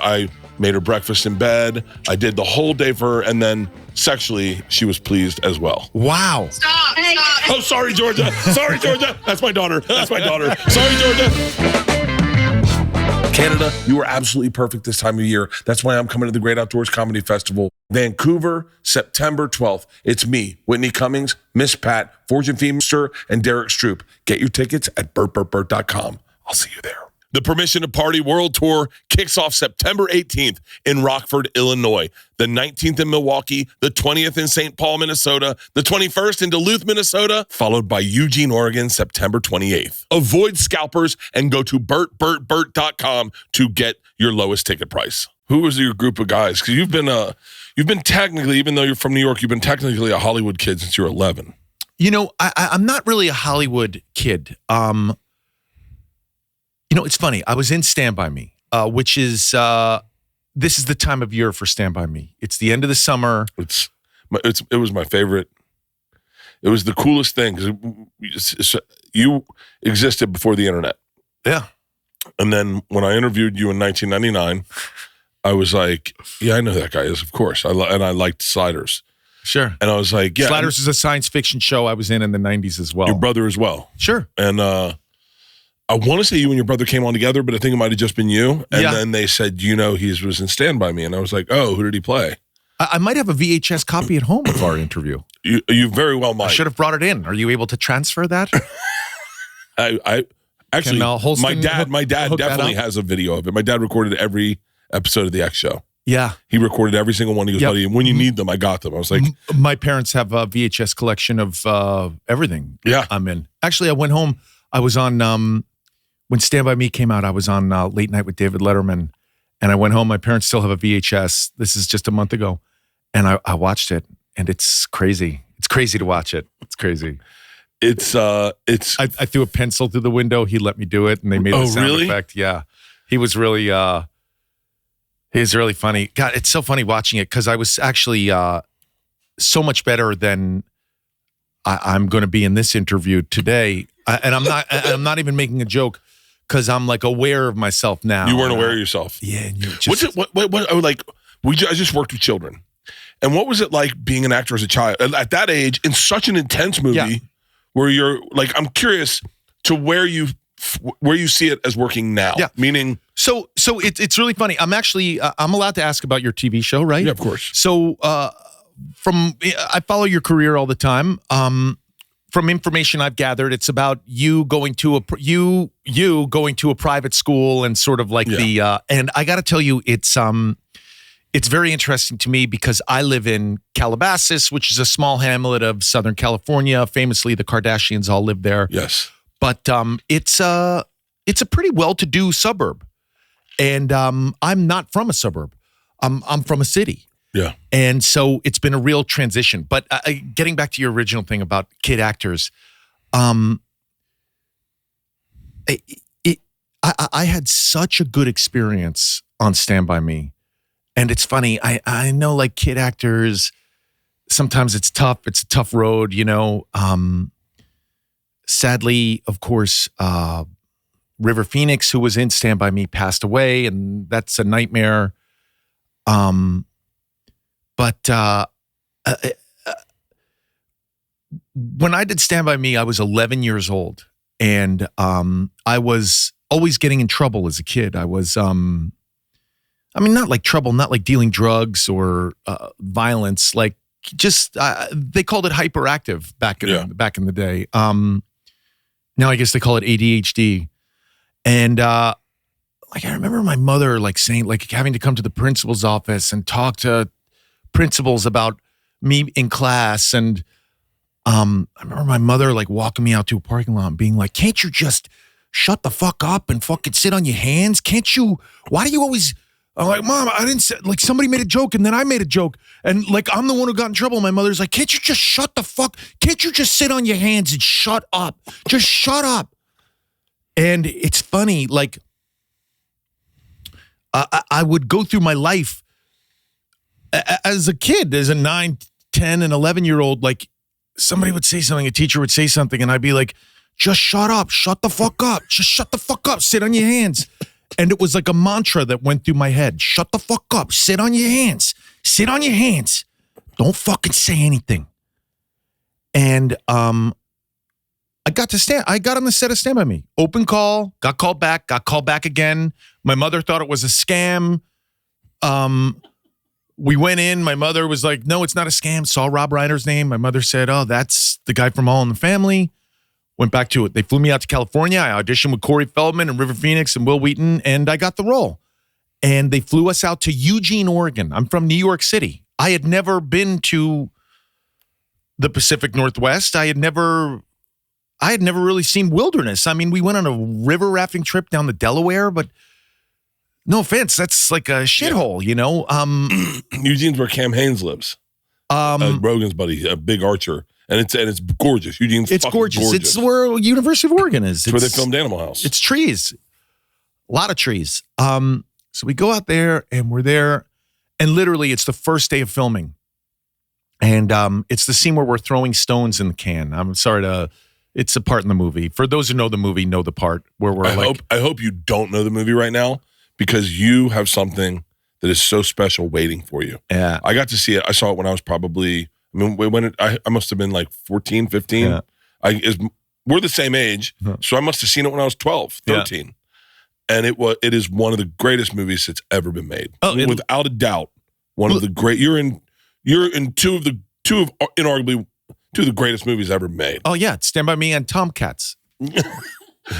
I made her breakfast in bed. I did the whole day for her, and then sexually, she was pleased as well. Wow. Stop. Oh, sorry, Georgia. Sorry, Georgia. That's my daughter. Sorry, Georgia. Canada, you are absolutely perfect this time of year. That's why I'm coming to the Great Outdoors Comedy Festival. Vancouver, September 12th. It's me, Whitney Cummings, Miss Pat, Fortune Feemster, and Derek Stroop. Get your tickets at bertbertbert.com. I'll see you there. The Permission to Party World Tour kicks off September 18th in Rockford, Illinois, the 19th in Milwaukee, the 20th in St. Paul, Minnesota, the 21st in Duluth, Minnesota, followed by Eugene, Oregon, September 28th. Avoid scalpers and go to bertbertbert.com to get your lowest ticket price. Who was your group of guys? Because you've been technically, even though you're from New York, you've been technically a Hollywood kid since you were 11. You know, I'm not really a Hollywood kid. You know, it's funny. I was in Stand By Me, which is, this is the time of year for Stand By Me. It's the end of the summer. It was my favorite. It was the coolest thing because you existed before the internet. Yeah. And then when I interviewed you in 1999, I was like, yeah, I know who that guy is, of course. I liked Sliders. Sure. And I was like, yeah. Sliders is a science fiction show I was in the 90s as well. Your brother as well. Sure. And I want to say you and your brother came on together, but I think it might have just been you. And then they said, you know, he was in Stand By Me. And I was like, oh, who did he play? I might have a VHS copy at home of our interview. You very well might. I should have brought it in. Are you able to transfer that? I actually, my dad definitely has a video of it. My dad recorded every episode of the X Show. Yeah. He recorded every single one. He goes, buddy, when you need them, I got them. I was like, my parents have a VHS collection of everything. Yeah. I'm in. Actually, I went home. I was on, when Stand By Me came out, I was on Late Night with David Letterman. And I went home. My parents still have a VHS. This is just a month ago. And I watched it. And it's crazy. It's crazy to watch it. It's crazy. I threw a pencil through the window. He let me do it. And they made the sound effect. Yeah. He was really funny. God, it's so funny watching it because I was actually so much better than I'm going to be in this interview today. And I'm not even making a joke because I'm like aware of myself now. You weren't aware of yourself. Yeah. And you're just, what's it? What I would like. I just worked with children, and what was it like being an actor as a child at that age in such an intense movie where you're like? I'm curious to where you see it as working now. Yeah. Meaning. So it's really funny. I'm actually I'm allowed to ask about your TV show, right? Yeah, of course. So I follow your career all the time. From information I've gathered, it's about you going to a private school and sort of like and I got to tell you, it's very interesting to me because I live in Calabasas, which is a small hamlet of Southern California. Famously, the Kardashians all live there. Yes, but it's a pretty well-to-do suburb, and I'm not from a suburb. I'm from a city. Yeah. And so it's been a real transition. But getting back to your original thing about kid actors, I had such a good experience on Stand By Me. And it's funny, I know like kid actors, sometimes it's tough. It's a tough road, you know. Sadly, of course, River Phoenix, who was in Stand By Me, passed away. And that's a nightmare. But when I did Stand By Me, I was 11 years old. And I was always getting in trouble as a kid. I was, not like trouble, not like dealing drugs or violence, like just, they called it hyperactive back in the day. Now I guess they call it ADHD. And like I remember my mother like saying, like having to come to the principal's office and talk to principals about me in class. And I remember my mother like walking me out to a parking lot and being like, can't you just shut the fuck up and fucking sit on your hands? Can't you? Why do you always? I'm like, Mom, I didn't say, like somebody made a joke and then I made a joke. And like, I'm the one who got in trouble. My mother's like, can't you just shut the fuck? Can't you just sit on your hands and shut up? Just shut up. And it's funny, like I would go through my life as a kid, as a 9, 10, and 11-year-old, like somebody would say something, a teacher would say something, and I'd be like, just shut up, shut the fuck up, just shut the fuck up, sit on your hands. And it was like a mantra that went through my head. Shut the fuck up. Sit on your hands. Sit on your hands. Don't fucking say anything. And I got on the set of Stand By Me. Open call, got called back again. My mother thought it was a scam. We went in. My mother was like, no, it's not a scam. Saw Rob Reiner's name. My mother said, oh, that's the guy from All in the Family. Went back to it. They flew me out to California. I auditioned with Corey Feldman and River Phoenix and Will Wheaton, and I got the role. And they flew us out to Eugene, Oregon. I'm from New York City. I had never been to the Pacific Northwest. I had never really seen wilderness. I mean, we went on a river rafting trip down the Delaware, but no offense, that's like a shithole, you know? Eugene's where Cam Haines lives. Rogan's buddy, a big archer. And it's gorgeous. Eugene's fucking gorgeous. It's where University of Oregon is. It's where they filmed Animal House. It's trees. A lot of trees. So we go out there and we're there. And literally it's the first day of filming. And it's the scene where we're throwing stones in the can. It's a part in the movie. For those who know the movie, know the part where we're I hope you don't know the movie right now because you have something that is so special waiting for you. Yeah. I got to see it. I saw it when I was probably... I must have been like 14, 15. Yeah. We're the same age, so I must have seen it when I was 12, 13. Yeah. And it is one of the greatest movies that's ever been made. Without a doubt, one of the great. You're in inarguably two of the greatest movies ever made. Oh yeah, Stand By Me and Tomcats.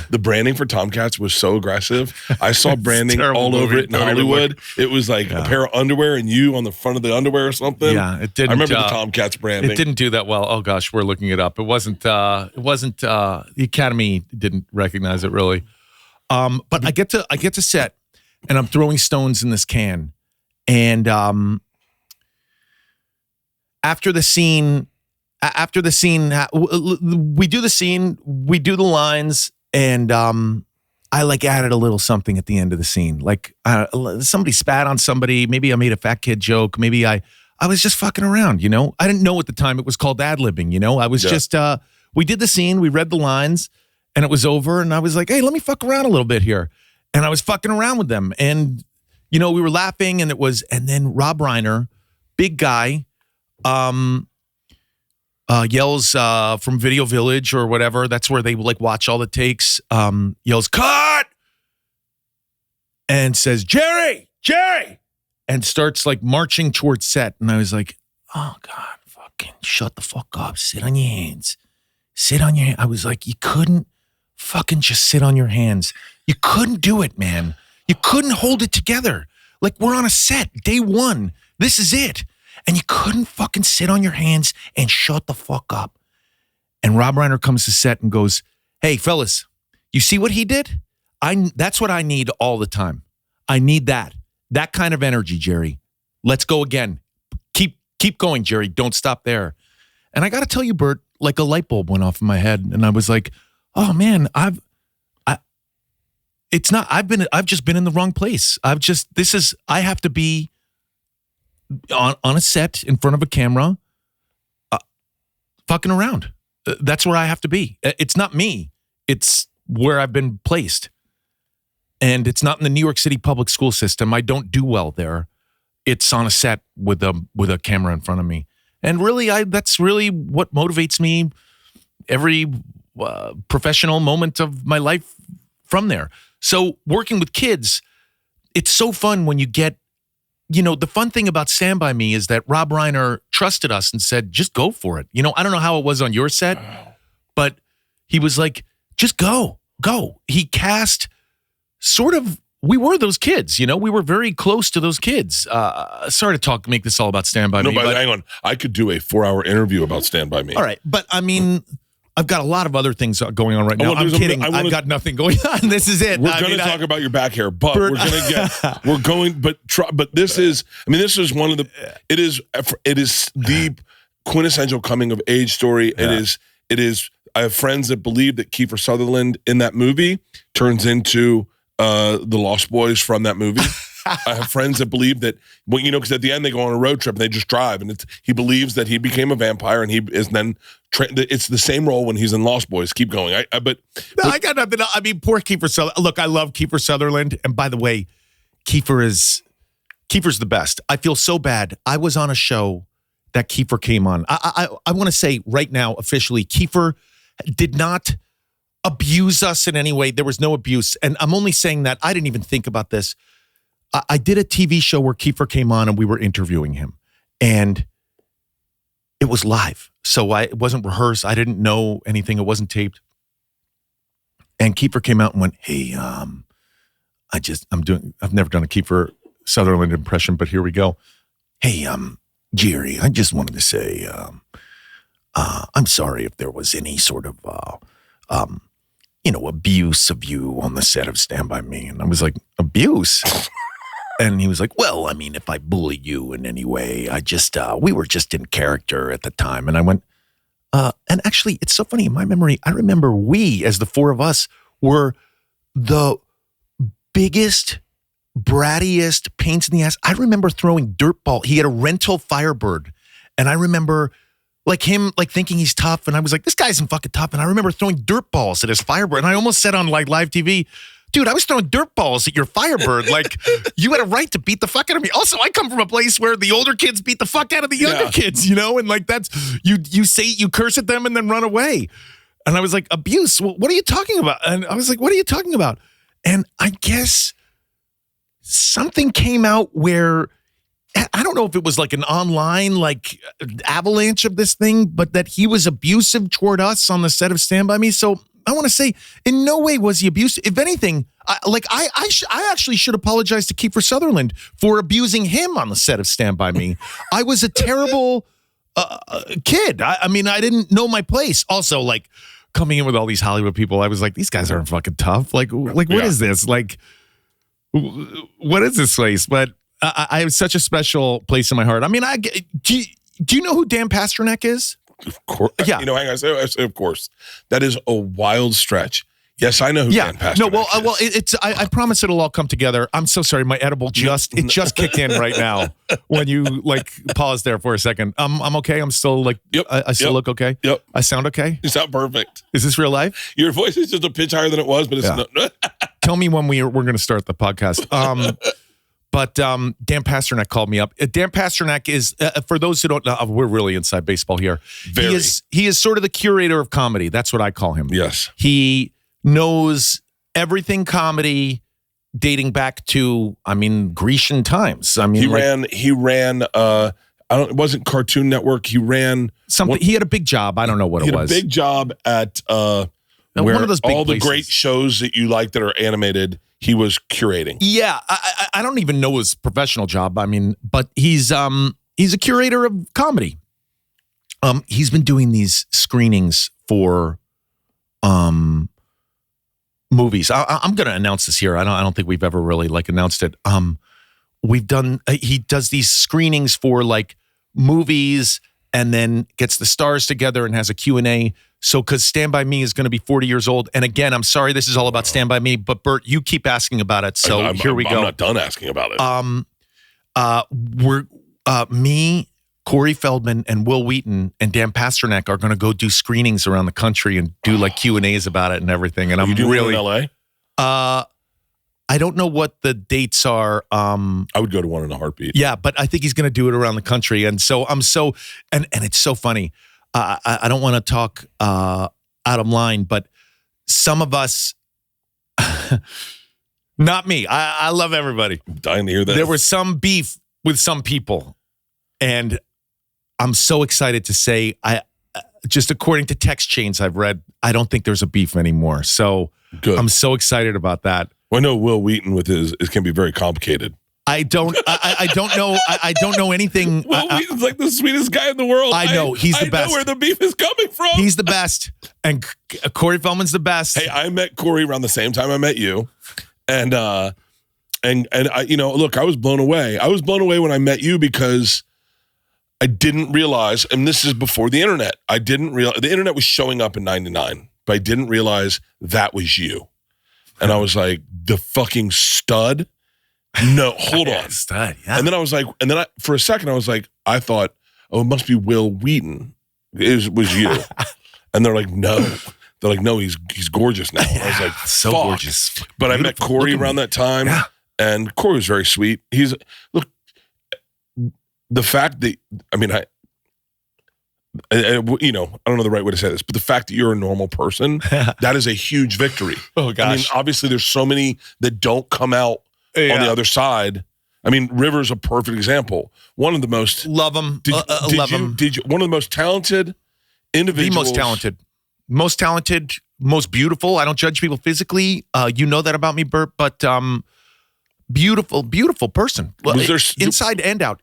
The branding for Tomcats was so aggressive. I saw branding all over it in Hollywood. It was like a pair of underwear and you on the front of the underwear or something. Yeah, it didn't. I remember the Tomcats branding. It didn't do that well. Oh gosh, we're looking it up. It wasn't. The Academy didn't recognize it really. But I get to set, and I'm throwing stones in this can, and after the scene, we do the scene, we do the lines. And I like added a little something at the end of the scene. Like somebody spat on somebody. Maybe I made a fat kid joke. Maybe I was just fucking around, you know? I didn't know at the time it was called ad-libbing, you know? I was just, we did the scene, we read the lines, and it was over. And I was like, hey, let me fuck around a little bit here. And I was fucking around with them. And, you know, we were laughing and and then Rob Reiner, big guy, yells from Video Village or whatever. That's where they like watch all the takes. Yells, cut! And says, Jerry! And starts like marching towards set. And I was like, oh God, fucking shut the fuck up. Sit on your hands. Sit on your hands. I was like, you couldn't fucking just sit on your hands. You couldn't do it, man. You couldn't hold it together. Like we're on a set, day one. This is it. And you couldn't fucking sit on your hands and shut the fuck up. And Rob Reiner comes to set and goes, hey, fellas, you see what he did? That's what I need all the time. I need that kind of energy, Jerry. Let's go again. Keep going, Jerry. Don't stop there. And I got to tell you, Bert, like a light bulb went off in my head. And I was like, oh man, I've just been in the wrong place. I have to be on a set in front of a camera, fucking around. That's where I have to be. It's not me. It's where I've been placed. And it's not in the New York City public school system. I don't do well there. It's on a set with a camera in front of me. And really, that's really what motivates me every professional moment of my life from there. So working with kids, it's so fun when you get, you know, the fun thing about Stand By Me is that Rob Reiner trusted us and said, just go for it. You know, I don't know how it was on your set, but he was like, just go. He cast we were those kids, you know, we were very close to those kids. Sorry to make this all about Stand By Me. No, but hang on. I could do a 4-hour interview about Stand By Me. All right. But I mean, I've got a lot of other things going on right now. I'm kidding. I've got nothing going on. This is it. We're going to talk about your back hair, but Bert, this is one of the, it is the quintessential coming of age story. Yeah. It is, I have friends that believe that Kiefer Sutherland in that movie turns into the Lost Boys from that movie. I have friends that believe that, well, because at the end they go on a road trip and they just drive, and he believes that he became a vampire and he is then. It's the same role when he's in Lost Boys. Keep going. I got nothing. I mean, poor Kiefer Sutherland. Look, I love Kiefer Sutherland, and by the way, Kiefer's the best. I feel so bad. I was on a show that Kiefer came on. I want to say right now, officially, Kiefer did not abuse us in any way. There was no abuse. And I'm only saying that. I didn't even think about this. I did a TV show where Kiefer came on and we were interviewing him. And it was live. So it wasn't rehearsed. I didn't know anything. It wasn't taped. And Kiefer came out and went, hey, I've never done a Kiefer Sutherland impression, but here we go. Hey, Jerry, I just wanted to say, I'm sorry if there was any sort of, abuse of you on the set of Stand By Me. And I was like, abuse? And he was like, well, I mean, if I bully you in any way, we were just in character at the time. And I went, and actually, it's so funny. In my memory, I remember we, as the four of us, were the biggest, brattiest pains in the ass. I remember throwing dirt ball. He had a rental Firebird. And I remember him thinking he's tough. And I was like, this guy isn't fucking tough. And I remember throwing dirt balls at his Firebird. And I almost said on live TV, dude, I was throwing dirt balls at your Firebird. You had a right to beat the fuck out of me. Also, I come from a place where the older kids beat the fuck out of the younger kids, and that's, you say, you curse at them and then run away. And I was like, abuse? Well, what are you talking about? And I was like, what are you talking about? And I guess something came out where, I don't know if it was like an online avalanche of this thing, but that he was abusive toward us on the set of Stand By Me. So I want to say, in no way was he abusive. If anything, I actually should apologize to Kiefer Sutherland for abusing him on the set of Stand By Me. I was a terrible kid. I mean, I didn't know my place. Also, coming in with all these Hollywood people, I was like, these guys aren't fucking tough. What is this? What is this place? But I have such a special place in my heart. I mean, do you know who Dan Pasternack is? Of course. Yeah. Hang on. I say, of course. That is a wild stretch. Yes, I know who Dan Pasternack is. I promise it'll all come together. I'm so sorry. My edible just kicked in right now when you pause there for a second. I'm okay. I'm still I still look okay. Yep. I sound okay. You sound perfect. Is this real life? Your voice is just a pitch higher than it was, but it's not. Tell me when we're going to start the podcast. But Dan Pasternack called me up. Dan Pasternack is, for those who don't know, we're really inside baseball here. He is sort of the curator of comedy. That's what I call him. Yes. He knows everything comedy dating back to, Grecian times. I mean, he ran. It wasn't Cartoon Network. He ran something. He had a big job. I don't know what it was. He had a big job at where one of those big all places. The great shows that you like that are animated, he was curating. Yeah, I don't even know his professional job. But he's a curator of comedy. He's been doing these screenings for movies. I'm going to announce this here. I don't think we've ever really announced it. He does these screenings for movies and then gets the stars together and has a Q&A. So, because Stand By Me is going to be 40 years old. And again, I'm sorry this is all about Stand By Me, but Bert, you keep asking about it. So here we go. I'm not done asking about it. Me, Corey Feldman, and Will Wheaton and Dan Pasternack are going to go do screenings around the country and do Q&As about it and everything. And I'm really in LA. I don't know what the dates are. I would go to one in a heartbeat. Yeah, but I think he's going to do it around the country. And so and it's so funny. I don't want to talk out of line, but some of us, not me. I love everybody. I'm dying to hear that. There was some beef with some people, and I'm so excited to say, just according to text chains I've read, I don't think there's a beef anymore. So good. I'm so excited about that. Well, I know Will Wheaton with it can be very complicated. I don't know. I don't know anything. Will Wheaton's the sweetest guy in the world. I know he's the best. I know where the beef is coming from. He's the best, and Corey Feldman's the best. Hey, I met Corey around the same time I met you, and I, look, I was blown away. I was blown away when I met you because I didn't realize, and this is before the internet. I didn't realize the internet was showing up in '99, but I didn't realize that was you, and I was like, the fucking stud. No, hold on. Stud, yeah. And then I was like, for a second, I was like, I thought, oh, it must be Will Wheaton. It was you. And they're like, no. They're like, no, he's gorgeous now. I was like, so fuck. gorgeous. But Beautiful. I met Corey around that time. Yeah. And Corey was very sweet. Look, the fact that, I mean, I don't know the right way to say this, but the fact that you're a normal person, that is a huge victory. Oh, gosh. I mean, obviously there's so many that don't come out on the other side. I mean, River's a perfect example. One of the most... Love him. Love him. One of the most talented individuals. The most talented, most beautiful. I don't judge people physically. You know that about me, Bert, but beautiful, beautiful person. Inside and out.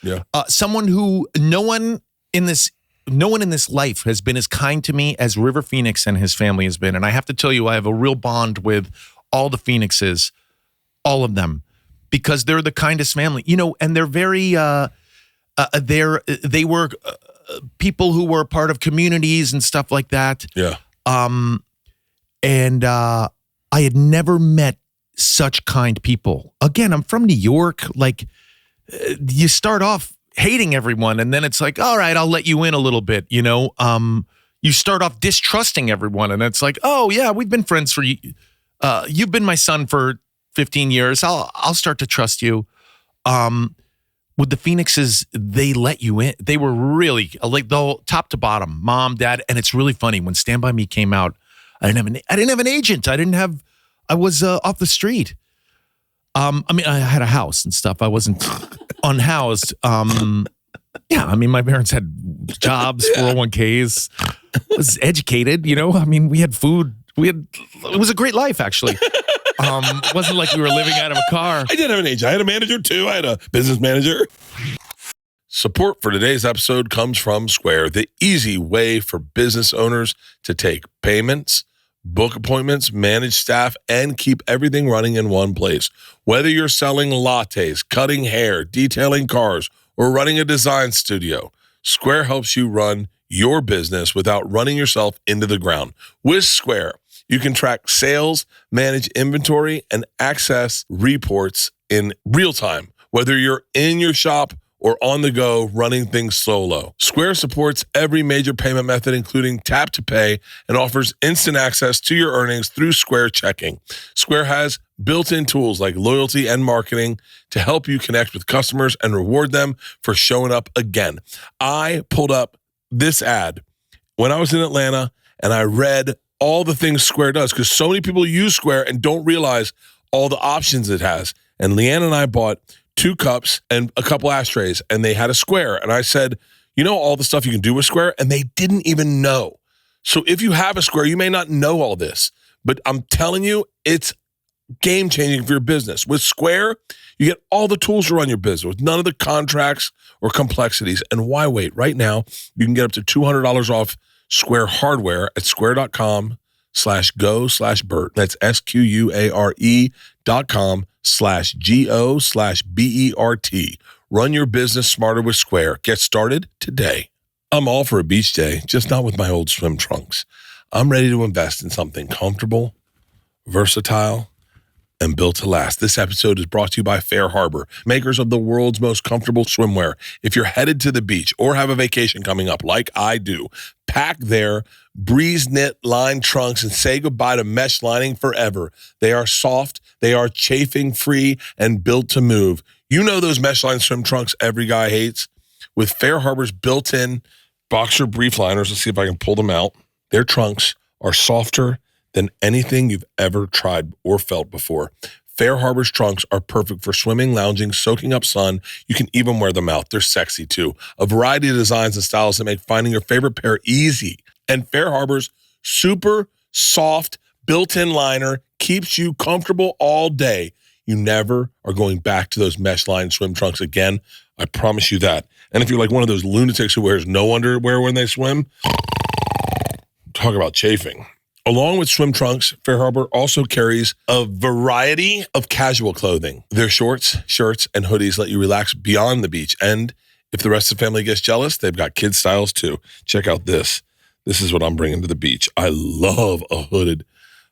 Yeah. Someone who no one in this life has been as kind to me as River Phoenix and his family has been. And I have to tell you, I have a real bond with all the Phoenixes, all of them, because they're the kindest family, and they're very, they were people who were part of communities and stuff like that. Yeah. And I had never met such kind people. Again, I'm from New York. Like, you start off hating everyone, and then it's like, all right, I'll let you in a little bit, You start off distrusting everyone, and it's like, oh, yeah, we've been friends for you. You've been my son for 15 years. I'll start to trust you. With the Phoenixes, they let you in. They were really like the whole top to bottom, mom, dad. And it's really funny when Stand By Me came out. I didn't have an agent. I was off the street. I mean, I had a house and stuff. I wasn't unhoused. Yeah, I mean, my parents had jobs, 401ks. I was educated, I mean, we had food. It was a great life, actually. Wasn't like we were living out of a car. I did have an agent. I had a manager too. I had a business manager. Support for today's episode comes from Square, the easy way for business owners to take payments, book appointments, manage staff, and keep everything running in one place. Whether you're selling lattes, cutting hair, detailing cars, or running a design studio, Square helps you run your business without running yourself into the ground. With Square, you can track sales, manage inventory, and access reports in real time, whether you're in your shop or on the go running things solo. Square supports every major payment method, including tap to pay, and offers instant access to your earnings through Square Checking. Square has built-in tools like loyalty and marketing to help you connect with customers and reward them for showing up again. I pulled up this ad when I was in Atlanta, and I read all the things Square does, because so many people use Square and don't realize all the options it has. And Leanne and I bought 2 cups and a couple ashtrays, and they had a Square. And I said, all the stuff you can do with Square? And they didn't even know. So if you have a Square, you may not know all this, but I'm telling you, it's game-changing for your business. With Square, you get all the tools to run your business with none of the contracts or complexities. And why wait? Right now, you can get up to $200 off Square hardware at square.com/go/Bert. That's SQUARE.com/GO/BERT. Run your business smarter with Square. Get started today. I'm all for a beach day, just not with my old swim trunks. I'm ready to invest in something comfortable, versatile, and built to last. This episode is brought to you by Fair Harbor, makers of the world's most comfortable swimwear. If you're headed to the beach or have a vacation coming up like I do, pack their breeze knit lined trunks and say goodbye to mesh lining forever. They are soft, they are chafing free, and built to move. You know those mesh lined swim trunks every guy hates? With Fair Harbor's built-in boxer brief liners, let's see if I can pull them out. Their trunks are softer than anything you've ever tried or felt before. Fair Harbor's trunks are perfect for swimming, lounging, soaking up sun. You can even wear them out. They're sexy too. A variety of designs and styles that make finding your favorite pair easy. And Fair Harbor's super soft built-in liner keeps you comfortable all day. You never are going back to those mesh-lined swim trunks again. I promise you that. And if you're like one of those lunatics who wears no underwear when they swim, talk about chafing. Along with swim trunks, Fair Harbor also carries a variety of casual clothing. Their shorts, shirts, and hoodies let you relax beyond the beach. And if the rest of the family gets jealous, they've got kids' styles too. Check out this. This is what I'm bringing to the beach. I love a hooded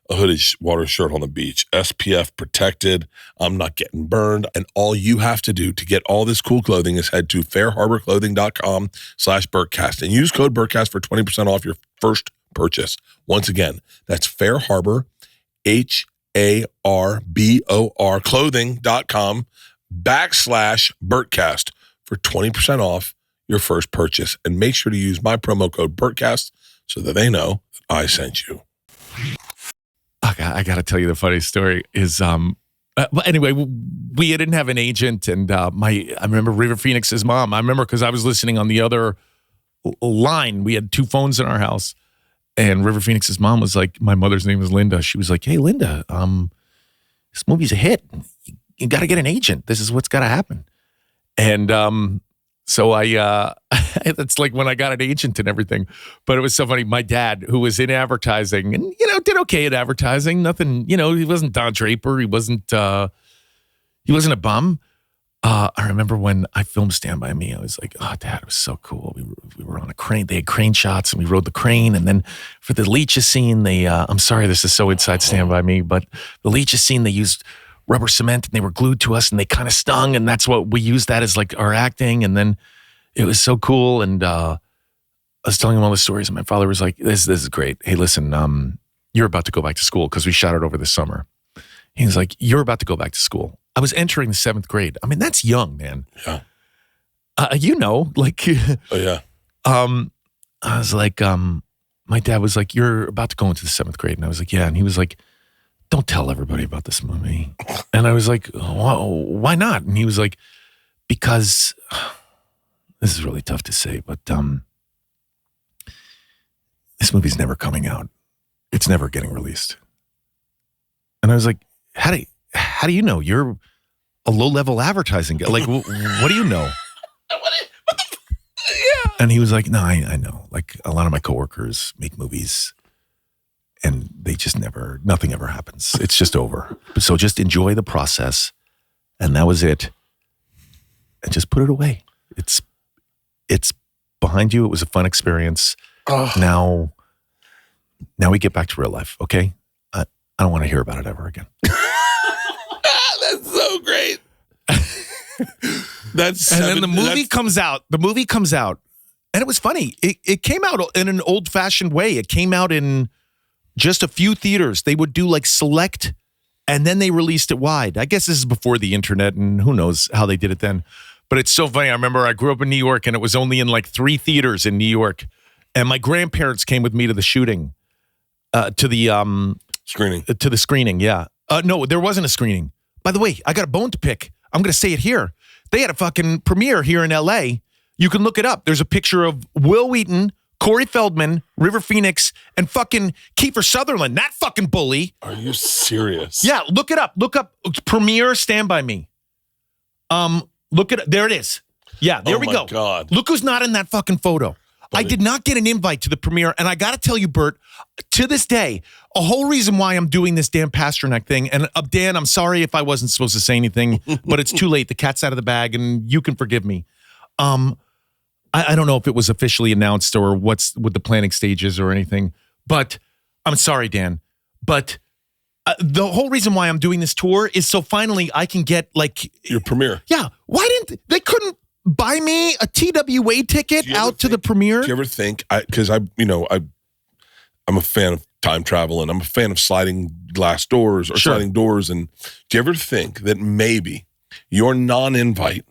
a hooded water shirt on the beach, SPF protected. I'm not getting burned. And all you have to do to get all this cool clothing is head to fairharborclothing.com/Bertcast and use code Bertcast for 20% off your first purchase. Once again, that's Fair Harbor, HARBOR clothing.com/Bertcast for 20% off your first purchase. And make sure to use my promo code Bertcast so that they know that I sent you. I got to tell you the funny story is, but anyway, we didn't have an agent, and I remember River Phoenix's mom. I remember because I was listening on the other line. We had 2 phones in our house, and River Phoenix's mom was like, my mother's name was Linda. She was like, "Hey, Linda, this movie's a hit. You got to get an agent. This is what's got to happen." And so it's like when I got an agent and everything. But it was so funny. My dad, who was in advertising and, did okay at advertising. Nothing, he wasn't Don Draper. He wasn't a bum. I remember when I filmed Stand By Me, I was like, "Oh, Dad, it was so cool. We were on a crane. They had crane shots and we rode the crane. And then for the leeches scene, I'm sorry, this is so inside Stand By Me, but the leeches scene, they used rubber cement and they were glued to us and they kind of stung. And that's what we used that as like our acting. And then it was so cool. And I was telling him all the stories and my father was like, this is great. Hey, listen, you're about to go back to school because we shot it over the summer. He was like, you're about to go back to school. I was entering the 7th grade. I mean, that's young, man. Yeah. Like. Oh, yeah. I was like, my dad was like, you're about to go into the 7th grade. And I was like, yeah. And he was like, don't tell everybody about this movie. And I was like, why not? And he was like, because this is really tough to say, but this movie's never coming out. It's never getting released. And I was like, how do you know? You're a low-level advertising guy. Like, what do you know? Yeah. And he was like, no, I know. Like, a lot of my coworkers make movies and they just nothing ever happens. It's just over. So just enjoy the process. And that was it. And just put it away. It's behind you. It was a fun experience. Oh. Now we get back to real life, okay? I don't want to hear about it ever again. That's so great. And then the movie comes out. The movie comes out. And it was funny. It came out in an old-fashioned way. It came out in just a few theaters. They would do like select, and then they released it wide. I guess this is before the internet, and who knows how they did it then. But it's so funny. I remember I grew up in New York, and it was only in like 3 theaters in New York. And my grandparents came with me to the shooting, to the screening. To the screening, yeah. No, there wasn't a screening. By the way, I got a bone to pick. I'm going to say it here. They had a fucking premiere here in L.A. You can look it up. There's a picture of Will Wheaton, Corey Feldman, River Phoenix, and fucking Kiefer Sutherland. That fucking bully. Are you serious? Yeah, look it up. Look up premiere Stand By Me. Look at it. There it is. Yeah, there we go. Oh my God. Look who's not in that fucking photo. I did not get an invite to the premiere, and I got to tell you, Bert, to this day, a whole reason why I'm doing this damn Pasternack thing, and Dan, I'm sorry if I wasn't supposed to say anything, but it's too late. The cat's out of the bag, and you can forgive me. I don't know if it was officially announced or what's with the planning stages or anything, but I'm sorry, Dan. But the whole reason why I'm doing this tour is so finally I can get like your premiere. Yeah. Why didn't they couldn't buy me a TWA ticket out to the premiere? Do you ever think, because I'm a fan of time travel and I'm a fan of sliding glass doors or sliding doors. And do you ever think that maybe your non-invite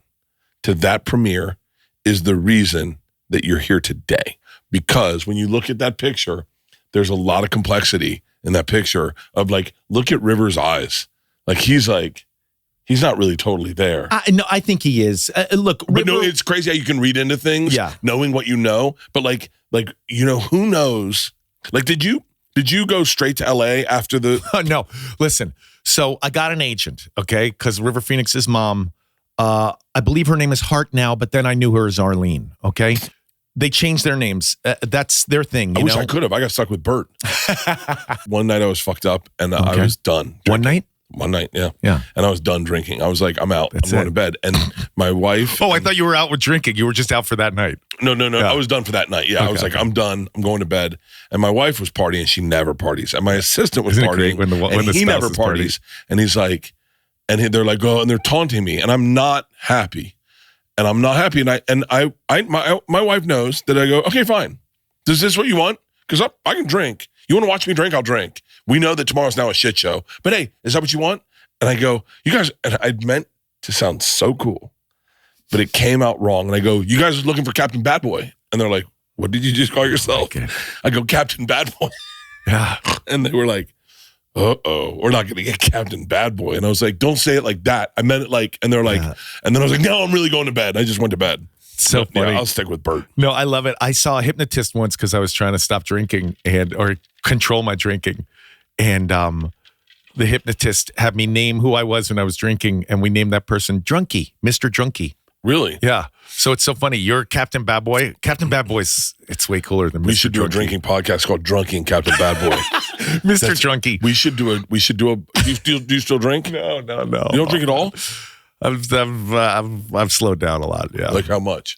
to that premiere is the reason that you're here today? Because when you look at that picture, there's a lot of complexity in that picture of like, look at River's eyes. Like, he's not really totally there. No, I think he is. Look, but River, no, it's crazy how you can read into things, knowing what you know. But like who knows? Like, did you go straight to LA after the? No, listen. So I got an agent, okay? Because River Phoenix's mom, I believe her name is Hart now, but then I knew her as Arlene. Okay, they changed their names. That's their thing. I wish I could have. I got stuck with Bert. One night I was fucked up and I was done. One night? One night, yeah. Yeah. And I was done drinking. I was like, I'm out. I'm going to bed. And my wife. Oh, I thought you were out with drinking. You were just out for that night. No. Yeah. I was done for that night. Yeah. Okay. I was like, I'm done. I'm going to bed. And my wife was partying. She never parties. And my assistant was partying. When he never parties. And he's like, they're like, oh, and they're taunting me. And I'm not happy. And I'm not happy. And my wife knows that I go, okay, fine. Is this what you want? Because I can drink. You want to watch me drink? I'll drink. We know that tomorrow's now a shit show. But hey, is that what you want? And I go, you guys, and I meant to sound so cool, but it came out wrong. And I go, you guys are looking for Captain Bad Boy. And they're like, what did you just call yourself? Okay. I go, Captain Bad Boy. Yeah. And they were like, uh-oh, we're not going to get Captain Bad Boy. And I was like, don't say it like that. I meant it like, and they're like, and then I was like, no, I'm really going to bed. I just went to bed. So funny. Yeah, I'll stick with Bert. No, I love it. I saw a hypnotist once because I was trying to stop drinking or control my drinking. And the hypnotist had me name who I was when I was drinking. And we named that person Drunky, Mr. Drunky. Really? Yeah. So it's so funny. You're Captain Bad Boy. Captain Bad Boy's, it's way cooler than Mr. We should do Drunky. A drinking podcast called Drunking Captain Bad Boy. Mr. Drunky. We should do do you still drink? No. You don't drink at all? I've slowed down a lot. Yeah. Like how much?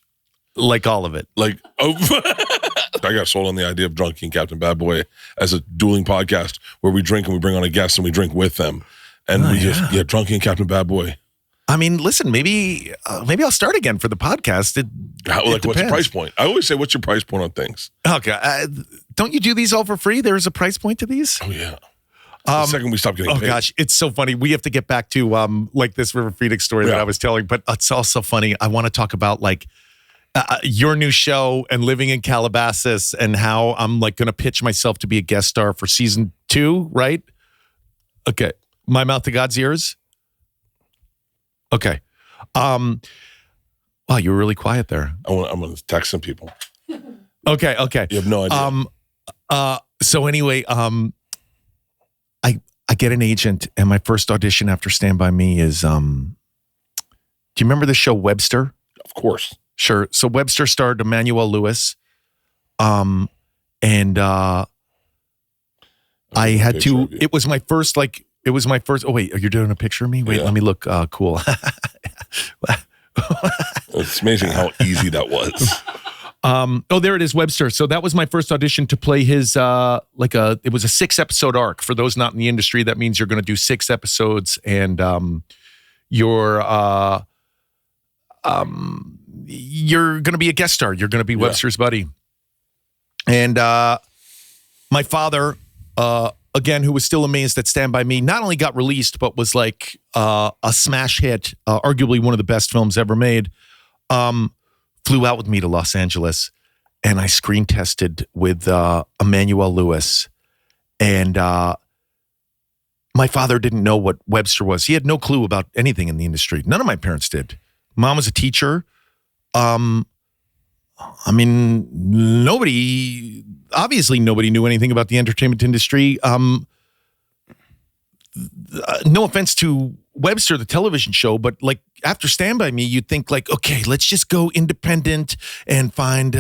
Like all of it. Like, I got sold on the idea of Drunking Captain Bad Boy as a dueling podcast where we drink and we bring on a guest and we drink with them. And Drunking Captain Bad Boy. I mean, listen, maybe I'll start again for the podcast. What's the price point? I always say, what's your price point on things? Okay. Don't you do these all for free? There's a price point to these? Oh, yeah. The second we stop getting paid. Oh, gosh. It's so funny. We have to get back to like this River Phoenix story that I was telling, but it's also funny. I want to talk about like your new show and living in Calabasas and how I'm like going to pitch myself to be a guest star for season 2, right? Okay. My mouth to God's ears. Okay. Wow, you were really quiet there. I'm going to text some people. Okay. You have no idea. So anyway, I get an agent, and my first audition after Stand By Me is, do you remember the show Webster? Of course. Sure. So Webster starred Emmanuel Lewis. And I had to, it was my first, oh wait, you're doing a picture of me? Wait, let me look cool. It's amazing how easy that was. Oh, there it is, Webster. So that was my first audition to play his, it was a 6-episode arc. For those not in the industry, that means you're going to do 6 episodes and you're going to be a guest star. You're going to be Webster's buddy. And my father, again, who was still amazed that Stand By Me not only got released, but was like a smash hit, arguably one of the best films ever made, flew out with me to Los Angeles, and I screen tested with Emmanuel Lewis. And my father didn't know what Webster was. He had no clue about anything in the industry. None of my parents did. Mom was a teacher. I mean, nobody knew anything about the entertainment industry. No offense to Webster, the television show, but like after Stand By Me, you'd think like, okay, let's just go independent and find,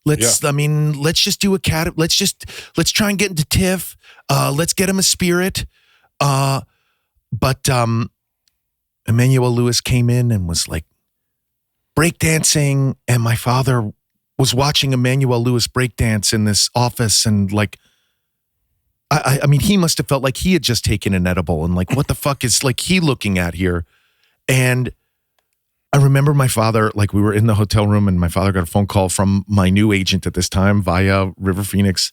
let's just do let's try and get into TIFF. Let's get him a Spirit. But Emmanuel Lewis came in and was like breakdancing, and my father was watching Emmanuel Lewis breakdance in this office, and like, I mean, he must have felt like he had just taken an edible and like, what the fuck is like he looking at here? And I remember my father, like we were in the hotel room and my father got a phone call from my new agent at this time via River Phoenix.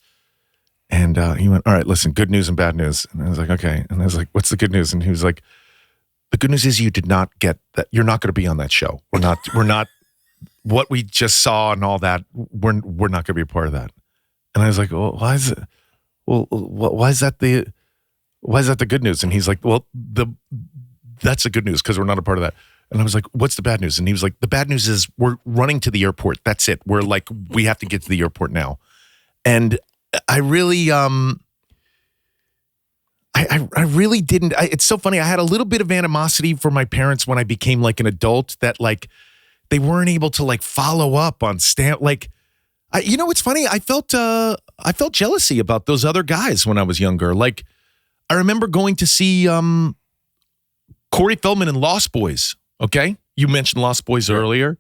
And he went, all right, listen, good news and bad news. And I was like, okay. And I was like, what's the good news? And he was like, the good news is you did not get that. You're not going to be on that show. We're not, what we just saw and all that, we're not going to be a part of that. And I was like, well, why is it? Well, why is that the good news? And he's like, well, that's the good news because we're not a part of that. And I was like, what's the bad news? And he was like, the bad news is we're running to the airport. That's it. We're like, we have to get to the airport now. And I really, I really didn't. It's so funny. I had a little bit of animosity for my parents when I became like an adult that like they weren't able to like follow up on like. You know what's funny? I felt jealousy about those other guys when I was younger. Like, I remember going to see Corey Feldman in Lost Boys. Okay, you mentioned Lost Boys earlier.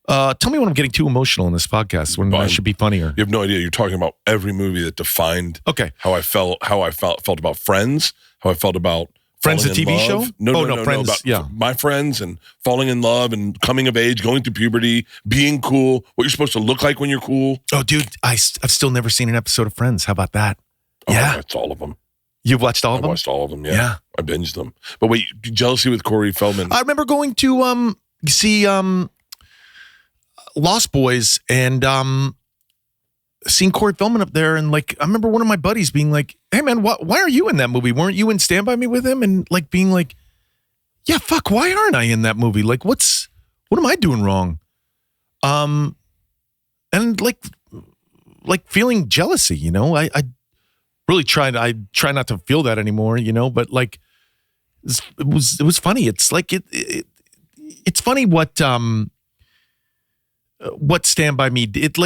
Tell me when I'm getting too emotional in this podcast. When I should be funnier. You have no idea. You're talking about every movie that defined how I felt about Friends, how I felt about Friends, the TV show. No, Friends. About my friends and falling in love and coming of age, going through puberty, being cool, what you're supposed to look like when you're cool. Oh, dude, I've still never seen an episode of Friends. How about that? Oh, yeah, that's all of them. You've watched all of them? I watched all of them, yeah. I binged them. But wait, jealousy with Corey Feldman. I remember going to see Lost Boys and seeing Corey Feldman up there, and like I remember one of my buddies being like, "Hey man, why are you in that movie? Weren't you in Stand By Me with him?" And like being like, "Yeah, fuck, why aren't I in that movie? Like what am I doing wrong?" And like feeling jealousy, you know. I really tried. I try not to feel that anymore, you know. But like, it was funny. It's like it's funny what Stand By Me did.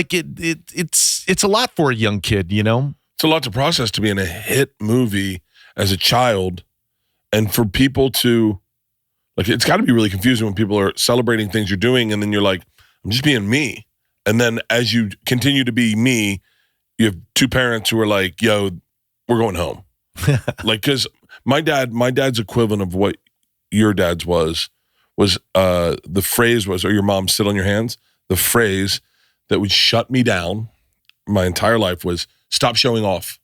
It's a lot for a young kid, you know. It's a lot to process to be in a hit movie as a child, and for people to like, it's got to be really confusing when people are celebrating things you're doing, and then you're like, I'm just being me. And then as you continue to be me, you have two parents who are like, yo, we're going home. Like, because my dad's equivalent of what your dad's was the phrase was, or your mom sit on your hands. The phrase that would shut me down my entire life was, stop showing off.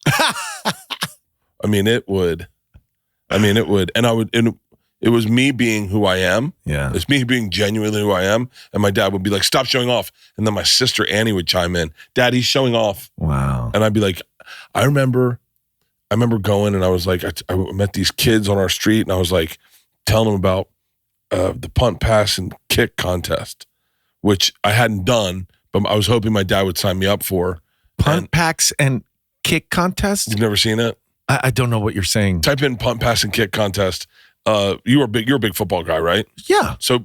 I mean, it would. And it was me being who I am. Yeah. It's me being genuinely who I am. And my dad would be like, stop showing off. And then my sister Annie would chime in, Dad, he's showing off. Wow. And I'd be like, I remember going, and I was like, I met these kids on our street, and I was like, telling them about the punt, pass, and kick contest, which I hadn't done, but I was hoping my dad would sign me up for. Punt, packs, and kick contest? You've never seen it? I don't know what you're saying. Type in punt, pass, and kick contest. You're a big football guy, right? Yeah. So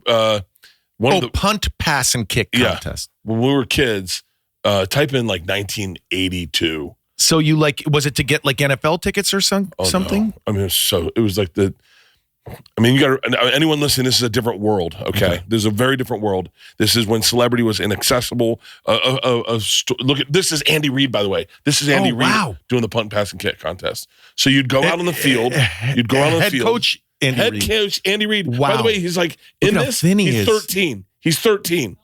punt, pass, and kick contest. When we were kids, type in like 1982. So you was it to get like NFL tickets or something? No. I mean, it was like you got anyone listening, this is a different world, okay? There's a very different world. This is when celebrity was inaccessible. Look at this is Andy Reid, by the way. This is Andy Reid doing the punt, pass, and kick contest. So you'd go out on the field. You'd go out on the field. Head coach Andy Reid. Wow. By the way, he's like, in this, he's 13. He's 13.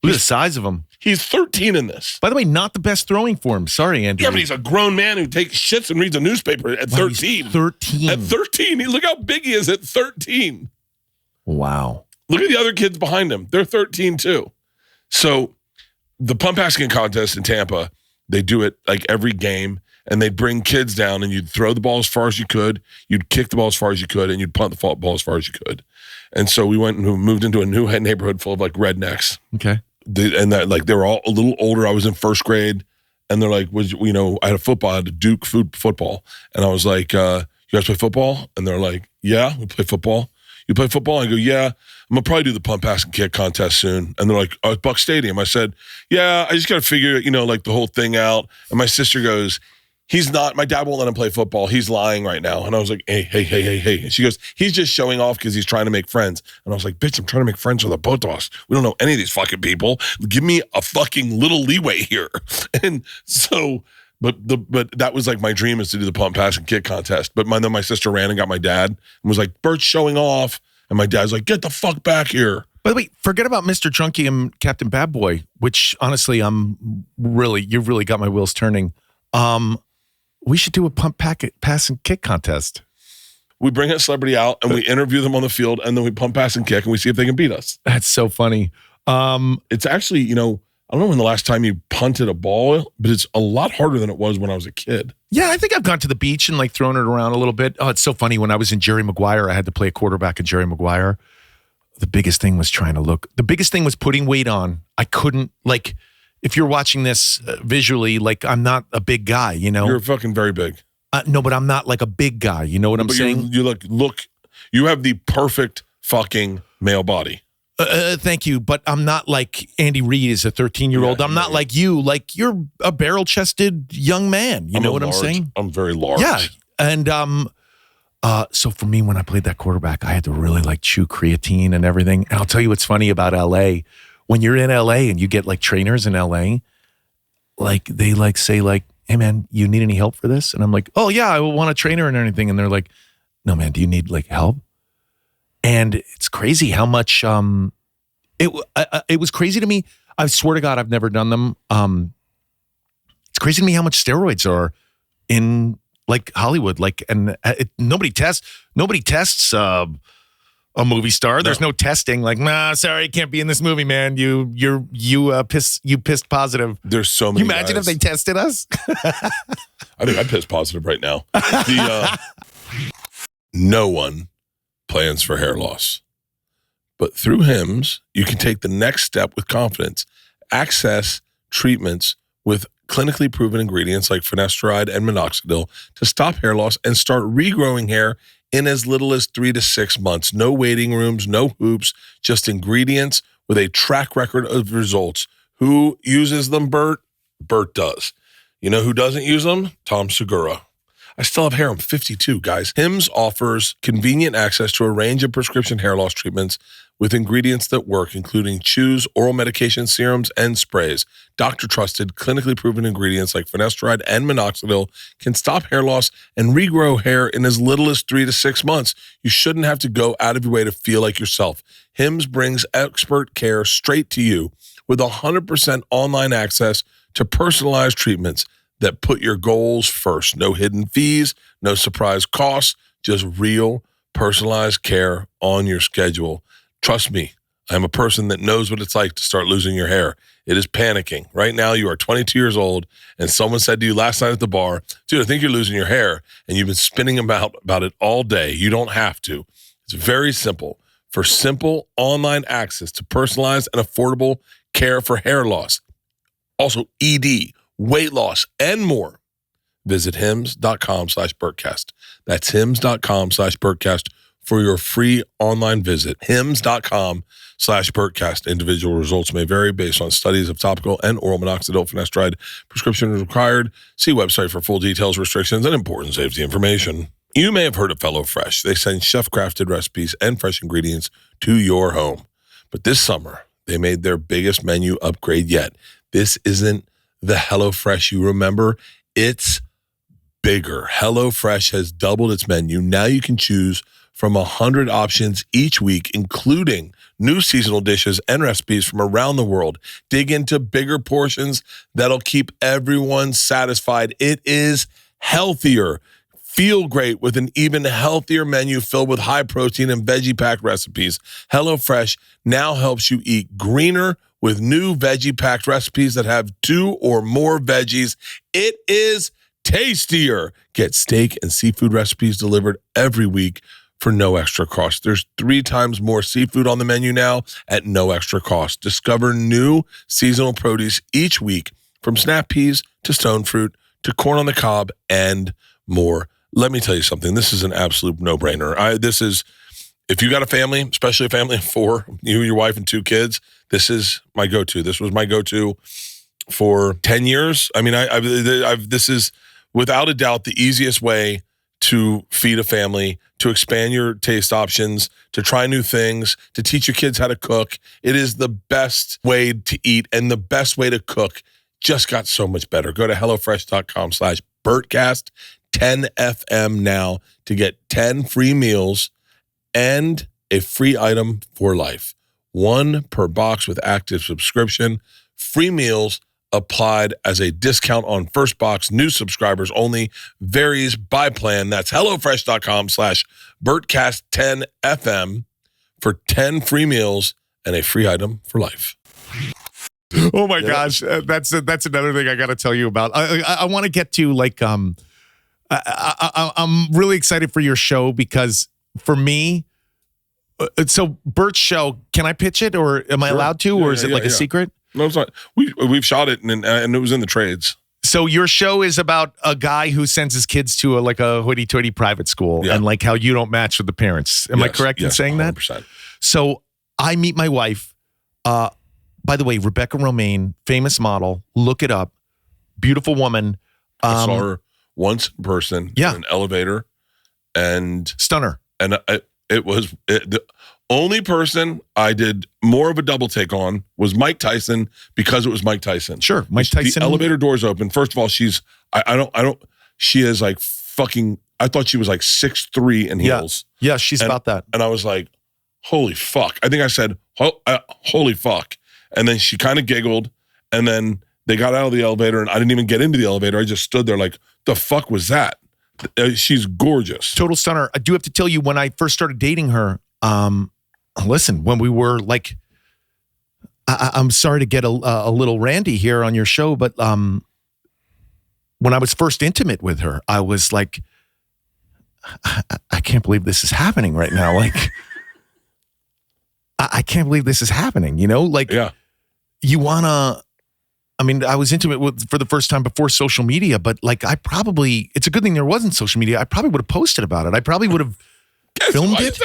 Look at the size of him. He's 13 in this. By the way, not the best throwing for him. Sorry, Andy. Yeah, but he's a grown man who takes shits and reads a newspaper at 13. He's 13. At 13. Look how big he is at 13. Wow. Look at the other kids behind him. They're 13 too. So the pump passing contest in Tampa, they do it like every game, and they'd bring kids down, and you'd throw the ball as far as you could, you'd kick the ball as far as you could, and you'd punt the ball as far as you could. And so we went and moved into a new neighborhood full of like rednecks. Okay. They were all a little older. I was in first grade, and they're like, I had a football, I had a Duke football. And I was like, you guys play football? And they're like, yeah, we play football. You play football? I go, yeah, I'm going to probably do the punt, pass, and kick contest soon. And they're like, oh, it's Buck Stadium. I said, yeah, I just got to figure, like the whole thing out. And my sister goes, he's not, my dad won't let him play football. He's lying right now. And I was like, hey. And she goes, he's just showing off because he's trying to make friends. And I was like, bitch, I'm trying to make friends with the both of us. We don't know any of these fucking people. Give me a fucking little leeway here. And so, but that was like my dream, is to do the pump, pass, and kick contest. But then my sister ran and got my dad and was like, Bert's showing off. And my dad's like, get the fuck back here. By the way, forget about Mr. Chunky and Captain Bad Boy, which honestly, you've really got my wheels turning. We should do a pump, pass, and kick contest. We bring a celebrity out and we interview them on the field, and then we pump, pass, and kick, and we see if they can beat us. That's so funny. It's actually, I don't know when the last time you punted a ball, but it's a lot harder than it was when I was a kid. Yeah, I think I've gone to the beach and thrown it around a little bit. Oh, it's so funny. When I was in Jerry Maguire, I had to play a quarterback in Jerry Maguire. The biggest thing was the biggest thing was putting weight on. I couldn't, if you're watching this visually, I'm not a big guy, You're fucking very big. No, but I'm not a big guy. You know what I'm saying? You look, you have the perfect fucking male body. Thank you, but I'm not like Andy Reid is a 13-year-old. I'm not like you. You're a barrel-chested young man. You know what I'm saying? I'm very large. Yeah, and So for me, when I played that quarterback, I had to really like chew creatine and everything. And I'll tell you what's funny about LA. When you're in LA and you get like trainers in LA, like they like say like, hey man, you need any help for this? And I'm like, oh yeah, I want a trainer and anything. And they're like, no man, do you need like help? And it's crazy how much, it was crazy to me. I swear to God, I've never done them. It's crazy to me how much steroids are in like Hollywood. Like, and nobody tests a movie star. There's no testing. Like, nah, sorry, can't be in this movie, man. You pissed positive. There's so many. Can you imagine if they tested us? I think I'm pissed positive right now. No one plans for hair loss, but through Hims, you can take the next step with confidence. Access treatments with clinically proven ingredients like finasteride and minoxidil to stop hair loss and start regrowing hair in as little as 3 to 6 months. No waiting rooms, no hoops, just ingredients with a track record of results. Who uses them, Bert? Bert does. You know who doesn't use them? Tom Segura. I still have hair. I'm 52, guys. Hims offers convenient access to a range of prescription hair loss treatments with ingredients that work, including chews, oral medication, serums, and sprays. Doctor-trusted, clinically proven ingredients like finasteride and minoxidil can stop hair loss and regrow hair in as little as 3 to 6 months. You shouldn't have to go out of your way to feel like yourself. Hims brings expert care straight to you with 100% online access to personalized treatments that put your goals first. No hidden fees, no surprise costs, just real personalized care on your schedule. Trust me, I'm a person that knows what it's like to start losing your hair. It is panicking. Right now, you are 22 years old, and someone said to you last night at the bar, dude, I think you're losing your hair, and you've been spinning about it all day. You don't have to. It's very simple. For simple online access to personalized and affordable care for hair loss, also ED, weight loss, and more, visit hims.com/Bertcast. That's hims.com/Bertcast for your free online visit. hims.com/Bertcast. Individual results may vary based on studies of topical and oral minoxidil finasteride. Prescription is required. See website for full details, restrictions, and important safety information. You may have heard of HelloFresh. They send chef-crafted recipes and fresh ingredients to your home. But this summer, they made their biggest menu upgrade yet. This isn't the HelloFresh you remember. It's bigger. HelloFresh has doubled its menu. Now you can choose from 100 options each week, including new seasonal dishes and recipes from around the world. Dig into bigger portions that'll keep everyone satisfied. It is healthier. Feel great with an even healthier menu filled with high protein and veggie packed recipes. HelloFresh now helps you eat greener with new veggie packed recipes that have 2 or more veggies. It is tastier. Get steak and seafood recipes delivered every week for no extra cost. There's 3 times more seafood on the menu now at no extra cost. Discover new seasonal produce each week, from snap peas to stone fruit to corn on the cob and more. Let me tell you something. This is an absolute no-brainer. If you got a family, especially a family of 4, you, your wife, and 2 kids, this is my go-to. This was my go-to for 10 years. I mean, this is without a doubt the easiest way to feed a family, to expand your taste options, to try new things, to teach your kids how to cook. It is the best way to eat and the best way to cook. Just got so much better. Go to HelloFresh.com/Bertcast, 10FM now to get 10 free meals and a free item for life. 1 per box with active subscription. Free meals applied as a discount on first box. New subscribers only. Varies by plan. That's HelloFresh.com/Bertcast 10FM for 10 free meals and a free item for life. Oh my gosh. That's another thing I got to tell you about. I want to get to like, I'm really excited for your show because for me, so Bert's show, can I pitch it or am I allowed to, or is it a secret? No, it's not. We've shot it and it was in the trades. So your show is about a guy who sends his kids to a hoity-toity private school and like how you don't match with the parents. Am I correct in saying 100%. That? So I meet my wife. By the way, Rebecca Romijn, famous model. Look it up. Beautiful woman. I saw her once in person in an elevator and Stunner. And the only person I did more of a double take on was Mike Tyson, because it was Mike Tyson. Sure, Mike Tyson. The elevator doors open. First of all, she is like fucking, I thought she was like 6'3" in heels. Yeah, she's about that. And I was like, holy fuck. I think I said, holy fuck. And then she kind of giggled, and then they got out of the elevator, and I didn't even get into the elevator. I just stood there like, the fuck was that? She's gorgeous. Total stunner. I do have to tell you, when I first started dating her, listen, when we were like, I'm sorry to get a little randy here on your show, but when I was first intimate with her, I was like, I can't believe this is happening right now. Like, I can't believe this is happening, you know? Like, yeah. You wanna, I mean, I was intimate with for the first time before social media, but like, it's a good thing there wasn't social media. I probably would have posted about it. I probably would have filmed it.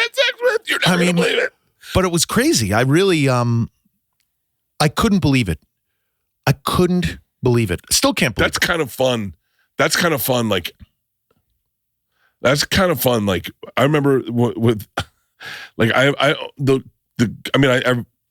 You're never gonna believe it. But it was crazy. I really, I couldn't believe it. I couldn't believe it. Still can't believe it. That's kind of fun. Like, I remember with like,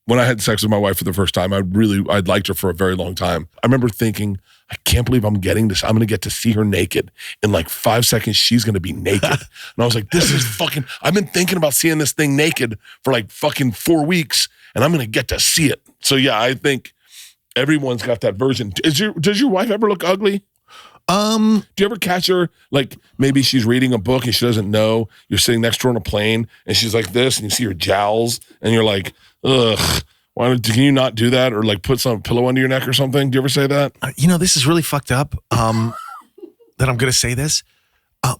when I had sex with my wife for the first time, I'd liked her for a very long time. I remember thinking, I can't believe I'm getting this. I'm going to get to see her naked. In like 5 seconds, she's going to be naked. And I was like, this is fucking, I've been thinking about seeing this thing naked for like fucking 4 weeks, and I'm going to get to see it. So yeah, I think everyone's got that version. Does your wife ever look ugly? Do you ever catch her, like, maybe she's reading a book and she doesn't know, you're sitting next to her on a plane and she's like this and you see her jowls and you're like, ugh, can you not do that? Or like put some pillow under your neck or something? Do you ever say that? This is really fucked up, that I'm going to say this.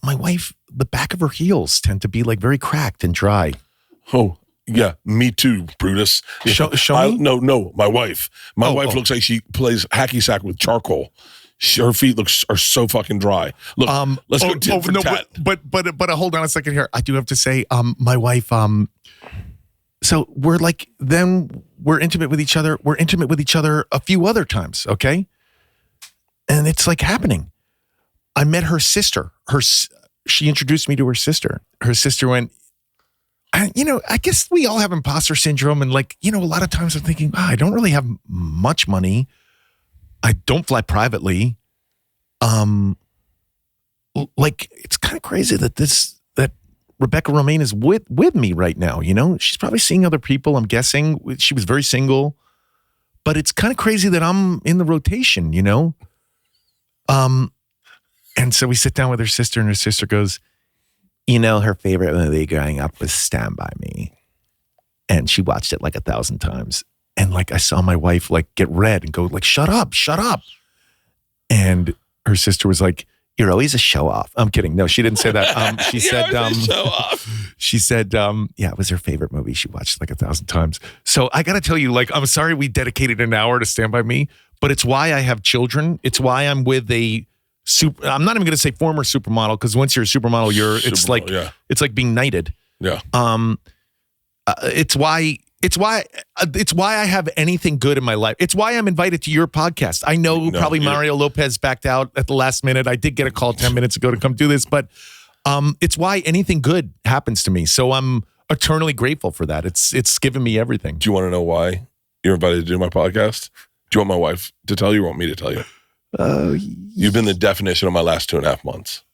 My wife, the back of her heels tend to be like very cracked and dry. Oh, yeah, me too, Brutus. Show me? No, my wife. My wife looks like she plays hacky sack with charcoal. Her feet are so fucking dry. Look, let's go tit for tat. But hold on a second here. I do have to say, my wife, so we're like, then we're intimate with each other. We're intimate with each other a few other times, okay? And it's like happening. I met her sister. She introduced me to her sister. Her sister went, I guess we all have imposter syndrome. And like, a lot of times I'm thinking, I don't really have much money. I don't fly privately. Like, it's kind of crazy that Rebecca Romijn is with me right now. She's probably seeing other people. I'm guessing she was very single, but it's kind of crazy that I'm in the rotation. And so we sit down with her sister, and her sister goes, her favorite movie growing up was Stand By Me, and she watched it like 1,000 times. And like, I saw my wife like get red and go like, shut up. And her sister was like, you're always a show off. I'm kidding. No, she didn't say that. She said, show off. She said, yeah, it was her favorite movie. She watched like 1,000 times. So I got to tell you, like, I'm sorry we dedicated an hour to Stand By Me, but it's why I have children. It's why I'm with I'm not even going to say former supermodel, because once you're a supermodel, it's like being knighted. Yeah. It's why I have anything good in my life. It's why I'm invited to your podcast. I know probably Mario Lopez backed out at the last minute. I did get a call 10 minutes ago to come do this, but it's why anything good happens to me. So I'm eternally grateful for that. It's given me everything. Do you want to know why you're invited to do my podcast? Do you want my wife to tell you or want me to tell you? You've been the definition of my last 2.5 months.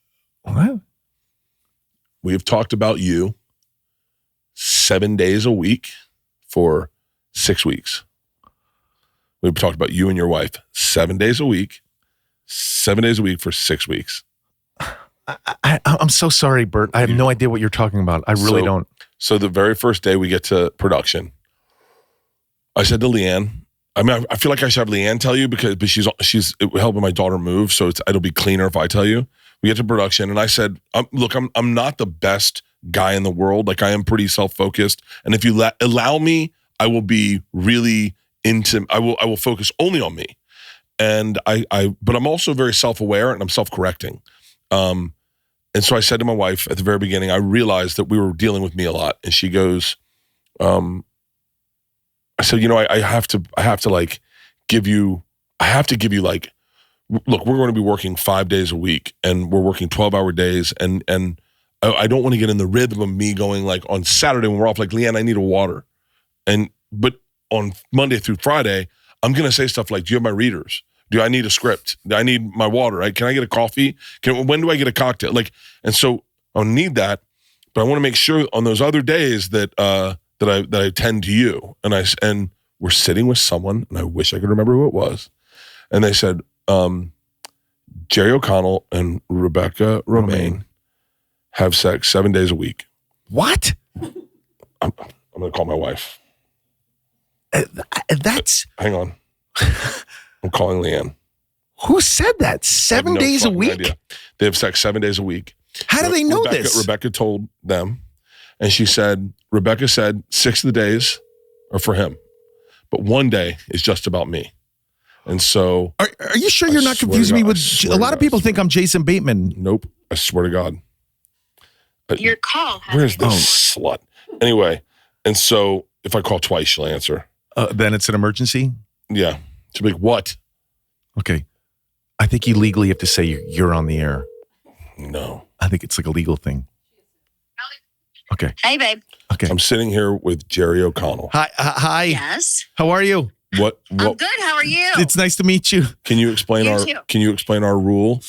What? We have talked about you 7 days a week for 6 weeks. We've talked about you and your wife 7 days a week for 6 weeks. I'm so sorry, Bert. I have no idea what you're talking about. I really don't. So the very first day we get to production, I said to Leanne, I feel like I should have Leanne tell you but she's helping my daughter move, so it'll be cleaner if I tell you. We get to production, and I said, look, I'm not the best guy in the world. Like, I am pretty self-focused, and if you allow me, I will be really I will focus only on me. And but I'm also very self-aware, and I'm self-correcting. And so I said to my wife at the very beginning, I realized that we were dealing with me a lot, and she goes, I said, I have to like give you like, look, we're going to be working 5 days a week, and we're working 12-hour days, and I don't want to get in the rhythm of me going like on Saturday when we're off, like, Leanne, I need a water. But on Monday through Friday, I'm going to say stuff like, do you have my readers? Do I need a script? Do I need my water? Can I get a coffee? When do I get a cocktail? Like, and so I'll need that, but I want to make sure on those other days that I tend to you. And we're sitting with someone, and I wish I could remember who it was. And they said, Jerry O'Connell and Rebecca Romijn have sex 7 days a week. What? I'm going to call my wife. That's... Hang on. I'm calling Leanne. Who said that? 7 days a week? Idea. They have sex 7 days a week. How do they know this? Rebecca told them, and Rebecca said 6 of the days are for him, but 1 day is just about me. And so... Are you sure you're not confusing me with... A lot of people think I'm Jason Bateman. Nope. I swear to God. Your call. Where's this slut? Anyway, and so if I call twice, she'll answer. Then it's an emergency? Yeah. She'll be like, what? Okay. I think you legally have to say you're on the air. No. I think it's like a legal thing. Okay. Hey, babe. Okay. I'm sitting here with Jerry O'Connell. Hi. Yes. How are you? What? I'm good. How are you? It's nice to meet you. Can you explain our rule?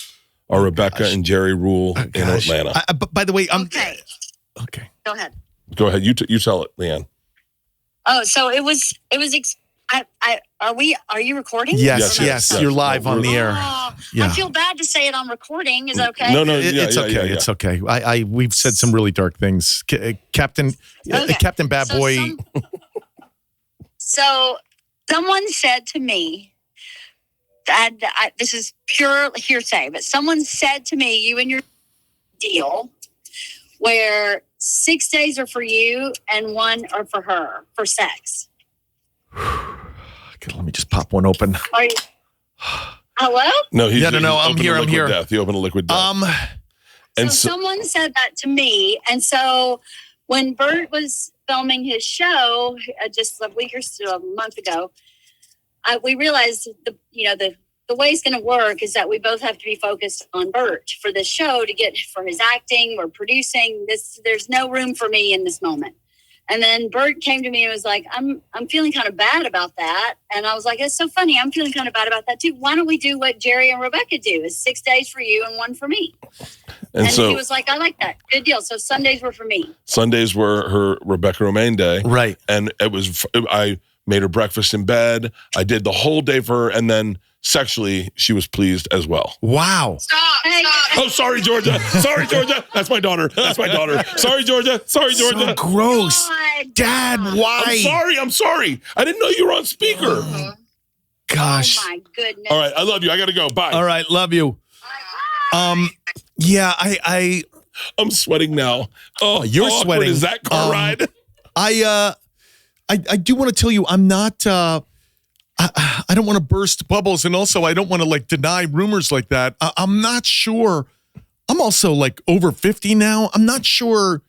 Our Rebecca and Jerry rule in Atlanta. By the way, okay. Okay. Go ahead. Go ahead. You tell it, Leanne. Oh, so it was. Are you recording? Yes. You're live on the air. I feel bad to say it on recording. Is that okay? No. It's okay. It's okay. We've said some really dark things. Captain Bad Boy. So someone said to me, this is pure hearsay, but someone said to me, you and your deal, where 6 days are for you and 1 are for her for sex. Okay, let me just pop one open. Are you? Hello? No, I'm here. Death. He opened a liquid death. So someone said that to me, and so when Bert was filming his show just a week or so, a month ago, we realized the way it's going to work is that we both have to be focused on Bert for this show to get for his acting. We're producing this. There's no room for me in this moment. And then Bert came to me and was like, I'm feeling kind of bad about that. And I was like, it's so funny. I'm feeling kind of bad about that too. Why don't we do what Jerry and Rebecca do? Is 6 days for you and 1 for me. And so he was like, I like that. Good deal. So Sundays were for me. Sundays were her Rebecca Romijn day. Right. And I made her breakfast in bed. I did the whole day for her. And then sexually, she was pleased as well. Wow. Stop. Oh, sorry, Georgia. Sorry, Georgia. That's my daughter. Sorry, Georgia. So gross. God. Dad, why? I'm sorry. I didn't know you were on speaker. Gosh. Oh, my goodness. All right. I love you. I got to go. Bye. All right. Love you. Yeah, I'm sweating now. Oh, you're sweating. Is that car ride? I do want to tell you, I'm not, I don't want to burst bubbles. And also I don't want to deny rumors like that. I'm not sure. I'm also over 50 now. I'm not sure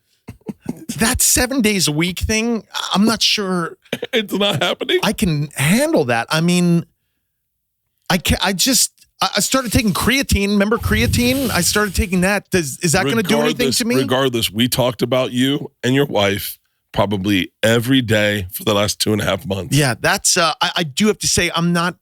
that 7 days a week thing. I'm not sure. It's not happening. I can handle that. I mean, I started taking creatine. Remember creatine? I started taking that. Is that going to do anything to me? Regardless, we talked about you and your wife probably every day for the last 2.5 months. Yeah, that's. I do have to say, I'm not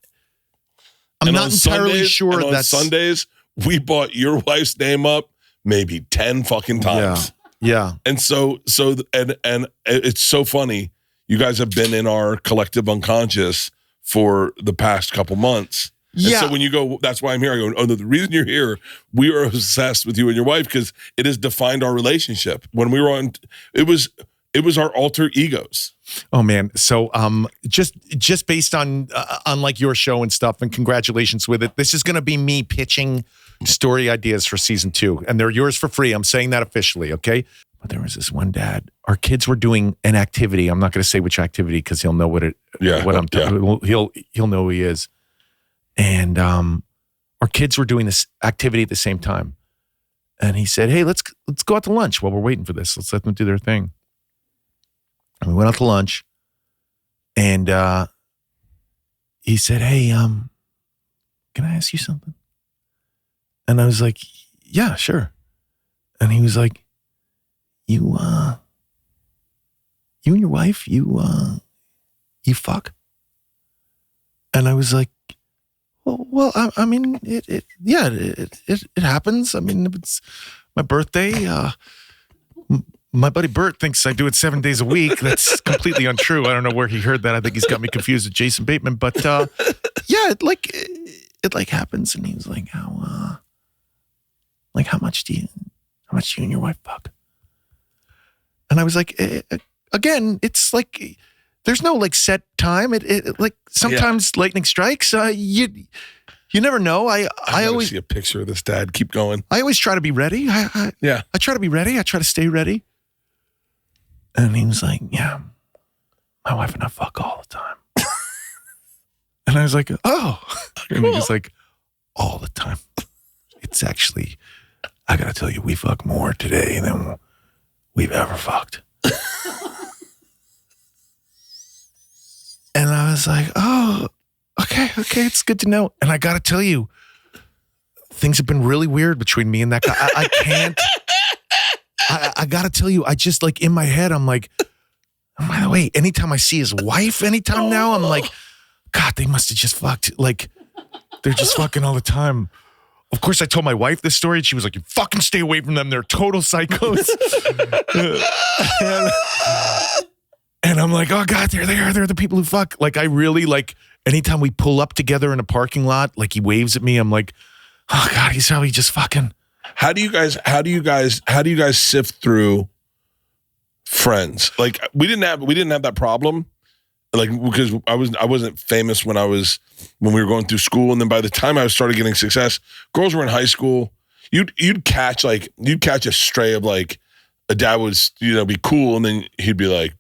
entirely sure. On Sundays, we brought your wife's name up maybe 10 fucking times. Yeah. And so it's so funny. You guys have been in our collective unconscious for the past couple months. Yeah. And so when you go, that's why I'm here. I go, oh, the reason you're here, we are obsessed with you and your wife because it has defined our relationship. When we were on, it was our alter egos. Oh man. So just based on your show and stuff, and congratulations with it. This is going to be me pitching story ideas for season 2, and they're yours for free. I'm saying that officially. Okay. But there was this one dad, our kids were doing an activity. I'm not going to say which activity because he'll know what I'm talking. He'll know who he is. And our kids were doing this activity at the same time. And he said, hey, let's go out to lunch while we're waiting for this. Let's let them do their thing. And we went out to lunch. And he said, hey, can I ask you something? And I was like, yeah, sure. And he was like, you and your wife, you fuck? And I was like, well, I mean, it happens. I mean, if it's my birthday, my buddy Bert thinks I do it 7 days a week. That's completely untrue. I don't know where he heard that. I think he's got me confused with Jason Bateman. But yeah, it happens. And he was like, how much do you and your wife fuck? And I was like, again, it's like there's no like set time. It like sometimes lightning strikes. You never know. I always see a picture of this, Dad. Keep going. I always try to be ready. I try to be ready. I try to stay ready. And he was like, yeah, my wife and I fuck all the time. And I was like, oh. And he was like, all the time. It's actually, I gotta tell you, we fuck more today than we've ever fucked. And I was like, oh, okay, it's good to know. And I gotta tell you, things have been really weird between me and that guy. I can't. I gotta tell you, I just like in my head, I'm like, by the way, anytime I see his wife, anytime now, I'm like, God, they must have just fucked. Like, they're just fucking all the time. Of course, I told my wife this story, and she was like, you fucking stay away from them. They're total psychos. And I'm like, oh God, there they are. They're the people who fuck. Like, I really like, anytime we pull up together in a parking lot, like he waves at me, I'm like, oh God, he's probably just fucking. How do you guys sift through friends? Like we didn't have that problem. Like, because I wasn't famous when we were going through school. And then by the time I started getting success, girls were in high school. You'd catch a stray of like a dad would, be cool. And then he'd be like,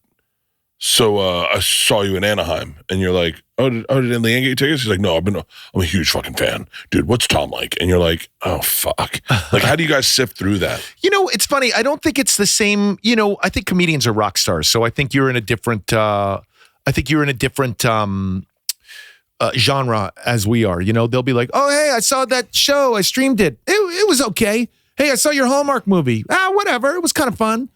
so I saw you in Anaheim, and you're like, oh, did Leanne get you tickets? He's like, no, I'm a huge fucking fan, dude. What's Tom like? And you're like, oh fuck. Like, how do you guys sift through that? It's funny. I don't think it's the same. I think comedians are rock stars, so I think you're in a different. Genre as we are. They'll be like, oh hey, I saw that show, I streamed it. It was okay. Hey, I saw your Hallmark movie. Whatever. It was kind of fun.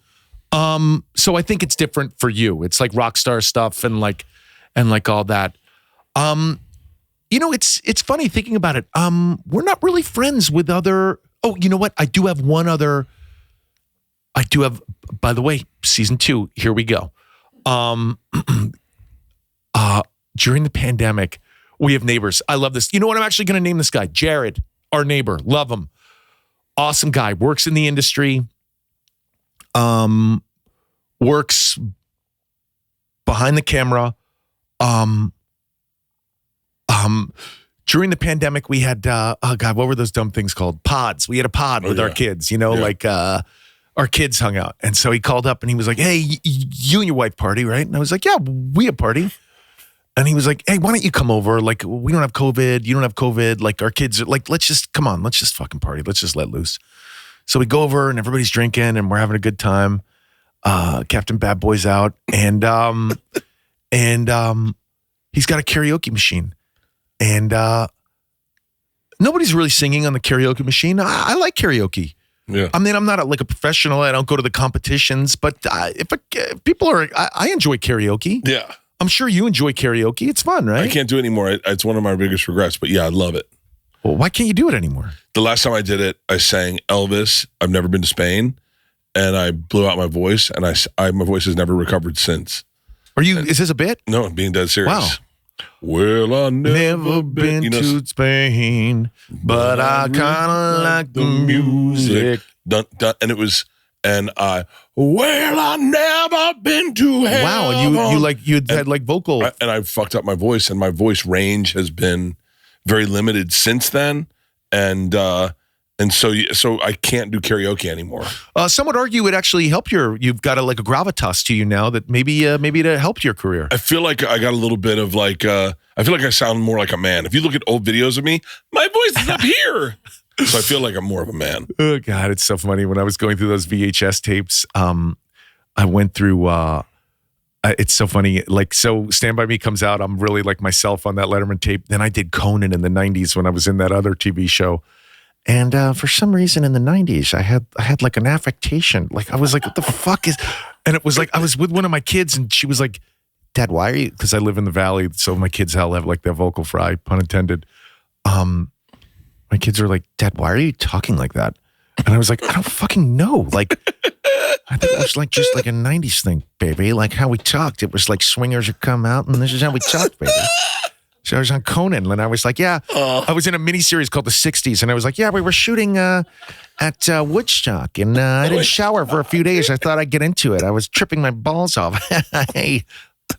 So I think it's different for you. It's like rock star stuff and like all that. It's funny thinking about it. We're not really friends with other. Oh, you know what? I do have, by the way, season 2, here we go. During the pandemic, we have neighbors. I love this. You know what? I'm actually going to name this guy, Jared, our neighbor. Love him. Awesome guy. Works in the industry. Works behind the camera. During the pandemic, we had, what were those dumb things called? Pods. We had a pod with our kids, our kids hung out. And so he called up and he was like, hey, you and your wife party, right? And I was like, yeah, we have party. And he was like, hey, why don't you come over? Like, we don't have COVID. You don't have COVID. Like, our kids are like, let's just fucking party. Let's just let loose. So we go over and everybody's drinking and we're having a good time. Captain Bad Boy's out. And he's got a karaoke machine. And nobody's really singing on the karaoke machine. I like karaoke. Yeah. I mean, I'm not a professional. I don't go to the competitions, but if people are, I enjoy karaoke. Yeah. I'm sure you enjoy karaoke. It's fun, right? I can't do it anymore. It's one of my biggest regrets, but yeah, I love it. Well, why can't you do it anymore? The last time I did it, I sang Elvis. I've never been to Spain, and I blew out my voice, and my voice has never recovered since. Is this a bit? No, I'm being dead serious. Wow. Well, I never been to Spain, but I kind of like the music. Dun, dun, and it was, and I never been to heaven. Wow, and you had vocal. And I fucked up my voice, and my voice range has been very limited since then. And so I can't do karaoke anymore. Some would argue it actually helped you've got a gravitas to you now that maybe it helped your career. I feel like I got a little bit of I feel like I sound more like a man. If you look at old videos of me, my voice is up here. So I feel like I'm more of a man. Oh God, it's so funny. When I was going through those VHS tapes, I went through, it's so funny. So Stand By Me comes out. I'm really like myself on that Letterman tape. Then I did Conan in the 90s when I was in that other TV show. And for some reason in the 90s, I had like an affectation. Like I was like, what the fuck is, and it was like, I was with one of my kids and she was like, Dad, why are you, because I live in the valley. So my kids all have like their vocal fry, pun intended. My kids are like, Dad, why are you talking like that? And I was like, I don't fucking know. Like, I think it was like just like a 90s thing, baby. Like how we talked. It was like swingers would come out and this is how we talked, baby. So I was on Conan and I was like, yeah. I was in a miniseries called The 60s and I was like, yeah, we were shooting at Woodstock and I didn't shower for a few days. I thought I'd get into it. I was tripping my balls off. Hey.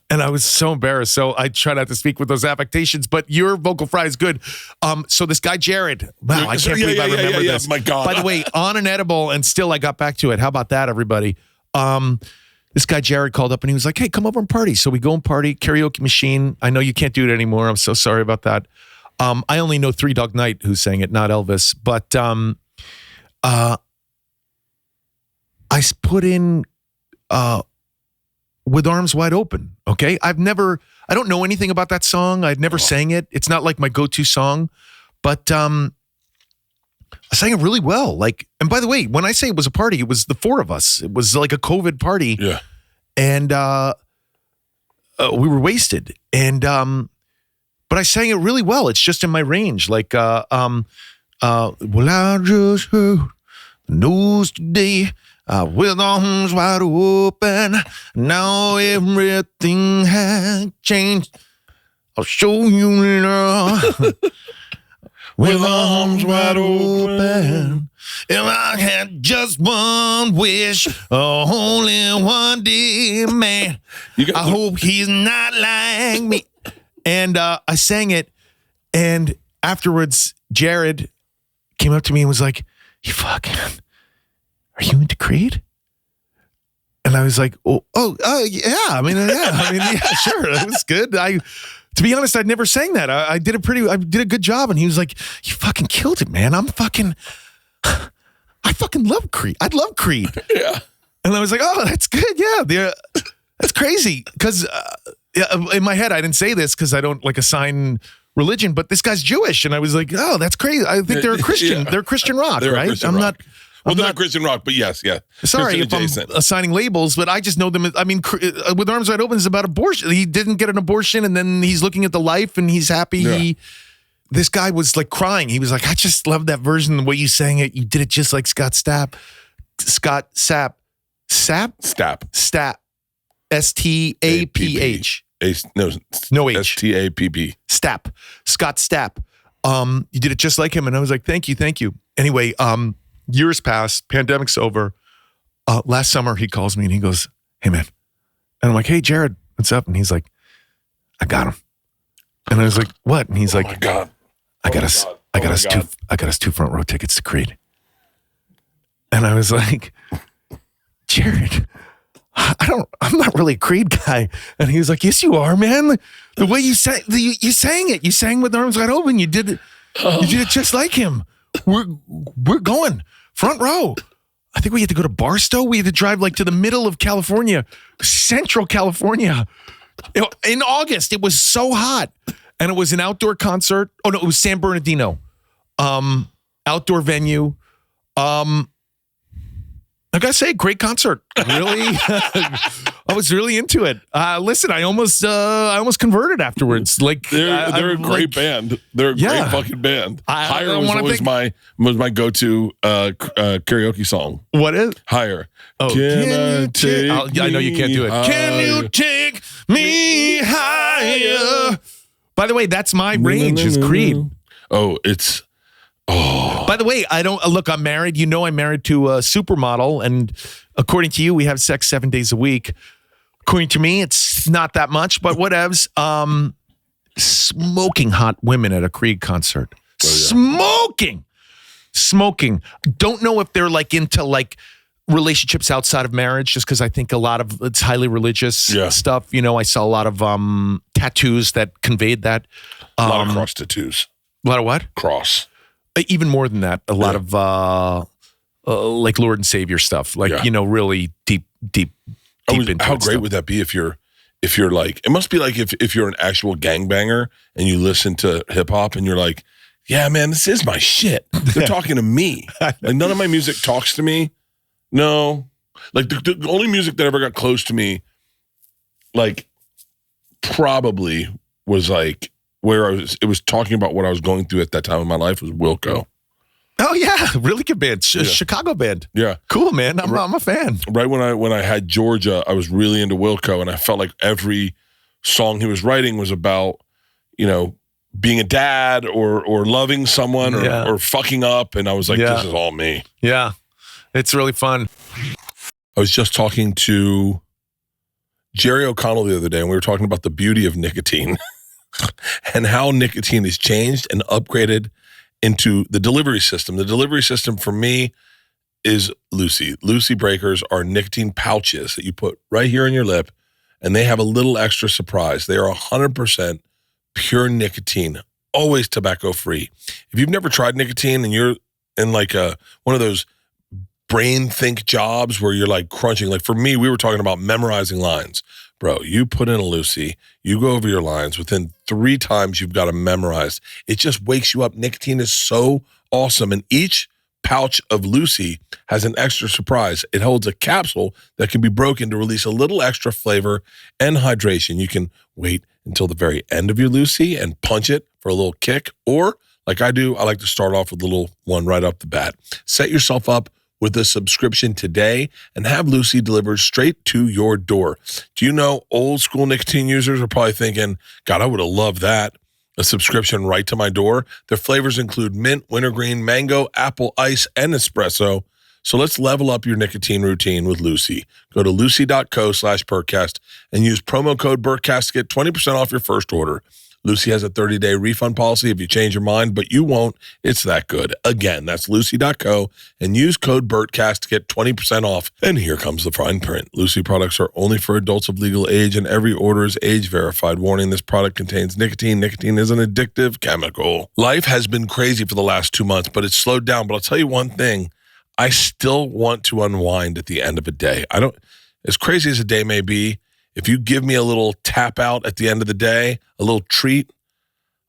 And I was so embarrassed. So I try not to speak with those affectations, but your vocal fry is good. So this guy, Jared, wow, I can't believe I remember this. My God. By the way, on an edible and still I got back to it. How about that, everybody? This guy, Jared, called up and he was like, hey, come over and party. So we go and party, karaoke machine. I know you can't do it anymore. I'm so sorry about that. I only know Three Dog Night who sang it, not Elvis. But I put in... With Arms Wide Open, okay? I don't know anything about that song. I'd never sang it. It's not like my go-to song, but I sang it really well. Like, and by the way, when I say it was a party, it was the four of us. It was like a COVID party. Yeah. And we were wasted. And but I sang it really well. It's just in my range. Like, well, I just heard the news today. With arms wide open, now everything has changed. I'll show you love. With arms wide open, if I had just one wish, only one demand, I hope he's not like me. And I sang it, and afterwards, Jared came up to me and was like, "You fucking." Are you into Creed? And I was like, yeah. I mean, yeah, sure. It was good. To be honest, I'd never sang that. I did a good job. And he was like, you fucking killed it, man. I fucking love Creed. I love Creed. Yeah. And I was like, oh, that's good. Yeah. That's crazy. Cause in my head, I didn't say this cause I don't like assign religion, but this guy's Jewish. And I was like, oh, that's crazy. I think they're a Christian. Yeah. They're Christian rock, right? Christian rock. Well, they're not Christian rock, but yes, yeah. Sorry if I'm assigning labels, but I just know them. I mean, With Arms Wide Open is about abortion. He didn't get an abortion, and then he's looking at the life, and he's happy. Yeah. This guy was like crying. He was like, I just love that version, the way you sang it. You did it just like Scott Stapp. Stapp. S-T-A-P-H. No H. S-T-A-P-P. Stapp. Scott Stapp. You did it just like him, and I was like, thank you. Anyway, years passed, pandemic's over. Last summer, he calls me and he goes, hey, man. And I'm like, hey, Jared, what's up? And he's like, I got him. And I was like, what? And he's like, my God. I got us 2 front row tickets to Creed. And I was like, Jared, I'm not really a Creed guy. And he was like, yes, you are, man. The way you sang it. You sang With Arms Wide Open. You did it just like him. We're going front row. I think we had to go to Barstow. We had to drive like to the middle of California, Central California. In August, it was so hot. And it was an outdoor concert. Oh, no, it was San Bernardino. Outdoor venue. I gotta say, great concert. Really, I was really into it. Listen, I almost converted afterwards. Like they're a great band. They're a great fucking band. Higher was always my go-to karaoke song. What is Higher? Oh, can you take? I know you can't do it. Higher. Can you take me higher? By the way, that's my range. Is Creed. Oh, it's. Oh. By the way, I don't look. I'm married. You know, I'm married to a supermodel, and according to you, we have sex 7 days a week. According to me, it's not that much, but whatevs. Smoking hot women at a Creed concert. Oh, yeah. Smoking. Don't know if they're like into like relationships outside of marriage, just because I think a lot of it's highly religious stuff. You know, I saw a lot of tattoos that conveyed that. A lot of cross tattoos. A lot of what? Cross. Even more than that, a lot of like Lord and Savior stuff, like you know, really deep into how great stuff. Would that be if you're like, it must be like if you're an actual gangbanger and you listen to hip hop and you're like, yeah, man, this is my shit. They're talking to me. Like none of my music talks to me. No. Like the only music that ever got close to me, like probably was like where it was talking about what I was going through at that time in my life was Wilco. Oh yeah, really good band, Chicago band. Yeah, cool man. I'm a fan. Right when I had Georgia, I was really into Wilco, and I felt like every song he was writing was about, being a dad or loving someone or fucking up, and I was like, this is all me. Yeah, it's really fun. I was just talking to Jerry O'Connell the other day, and we were talking about the beauty of nicotine and how nicotine has changed and upgraded into the delivery system. The delivery system for me is Lucy. Lucy breakers are nicotine pouches that you put right here on your lip, and they have a little extra surprise. They are 100% pure nicotine, always tobacco free. If you've never tried nicotine and you're in like one of those brain think jobs where you're like crunching, like for me, we were talking about memorizing lines. Bro, you put in a Lucy, you go over your lines, within 3 times you've got them memorized. It just wakes you up. Nicotine is so awesome. And each pouch of Lucy has an extra surprise. It holds a capsule that can be broken to release a little extra flavor and hydration. You can wait until the very end of your Lucy and punch it for a little kick. Or like I do, I like to start off with a little one right off the bat. Set yourself up with a subscription today and have Lucy delivered straight to your door. Do you know old school nicotine users are probably thinking, God, I would have loved that. A subscription right to my door. Their flavors include mint, wintergreen, mango, apple, ice, and espresso. So let's level up your nicotine routine with Lucy. Go to lucy.co/Bertcast and use promo code Bertcast to get 20% off your first order. Lucy has a 30-day refund policy if you change your mind, but you won't. It's that good. Again, that's lucy.co and use code BERTCAST to get 20% off. And here comes the fine print. Lucy products are only for adults of legal age, and every order is age verified. Warning, this product contains nicotine. Nicotine is an addictive chemical. Life has been crazy for the last 2 months, but it's slowed down. But I'll tell you one thing. I still want to unwind at the end of a day. As crazy as a day may be, if you give me a little tap out at the end of the day, a little treat,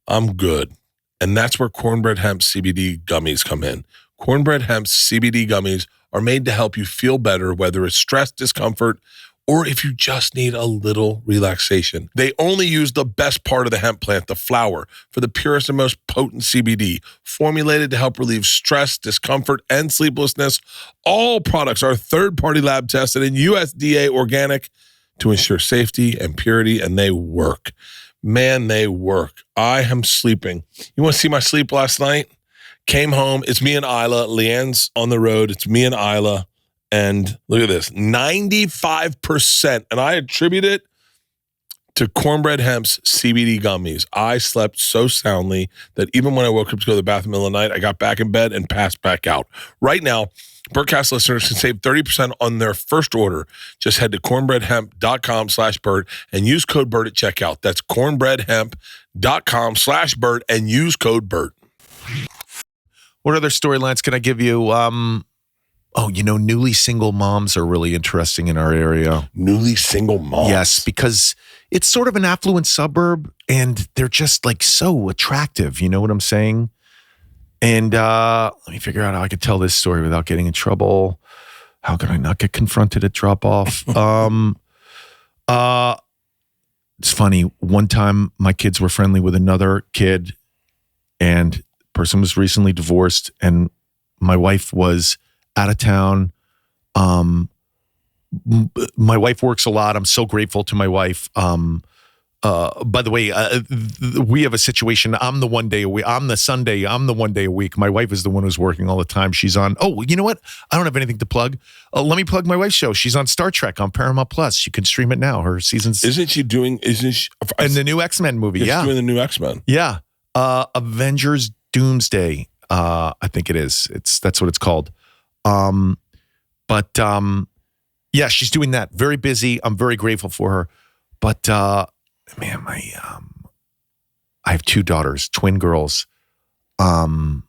I'm good. And that's where Cornbread Hemp CBD gummies come in. Cornbread Hemp CBD gummies are made to help you feel better, whether it's stress, discomfort, or if you just need a little relaxation. They only use the best part of the hemp plant, the flower, for the purest and most potent CBD, formulated to help relieve stress, discomfort, and sleeplessness. All products are third-party lab tested and USDA organic to ensure safety and purity, and they work. Man, they work. I am sleeping. You want to see my sleep last night? Came home. It's me and Isla. Leanne's on the road. It's me and Isla. And look at this, 95%. And I attribute it to Cornbread Hemp's CBD gummies. I slept so soundly that even when I woke up to go to the bathroom in the middle of the night, I got back in bed and passed back out. Right now, Bertcast listeners can save 30% on their first order. Just head to cornbreadhemp.com/Bert and use code Bert at checkout. That's cornbreadhemp.com/Bert and use code Bert. What other storylines can I give you? Newly single moms are really interesting in our area. Newly single moms? Yes, because it's sort of an affluent suburb and they're just like so attractive. You know what I'm saying? And let me figure out how I could tell this story without getting in trouble. How could I not get confronted at drop off? It's funny. One time my kids were friendly with another kid and the person was recently divorced and my wife was out of town. My wife works a lot. I'm so grateful to my wife. By the way, we have a situation. I'm the 1 day a week. I'm the Sunday. I'm the 1 day a week. My wife is the one who's working all the time. She's on. Oh, you know what? I don't have anything to plug. Let me plug my wife's show. She's on Star Trek on Paramount Plus. You can stream it now. Her season's. Isn't she in the new X-Men movie? Yeah, she's doing the new X-Men. Yeah, Avengers Doomsday. I think it is. That's what it's called. Yeah, she's doing that. Very busy. I'm very grateful for her. But man, I have 2 daughters, twin girls. Do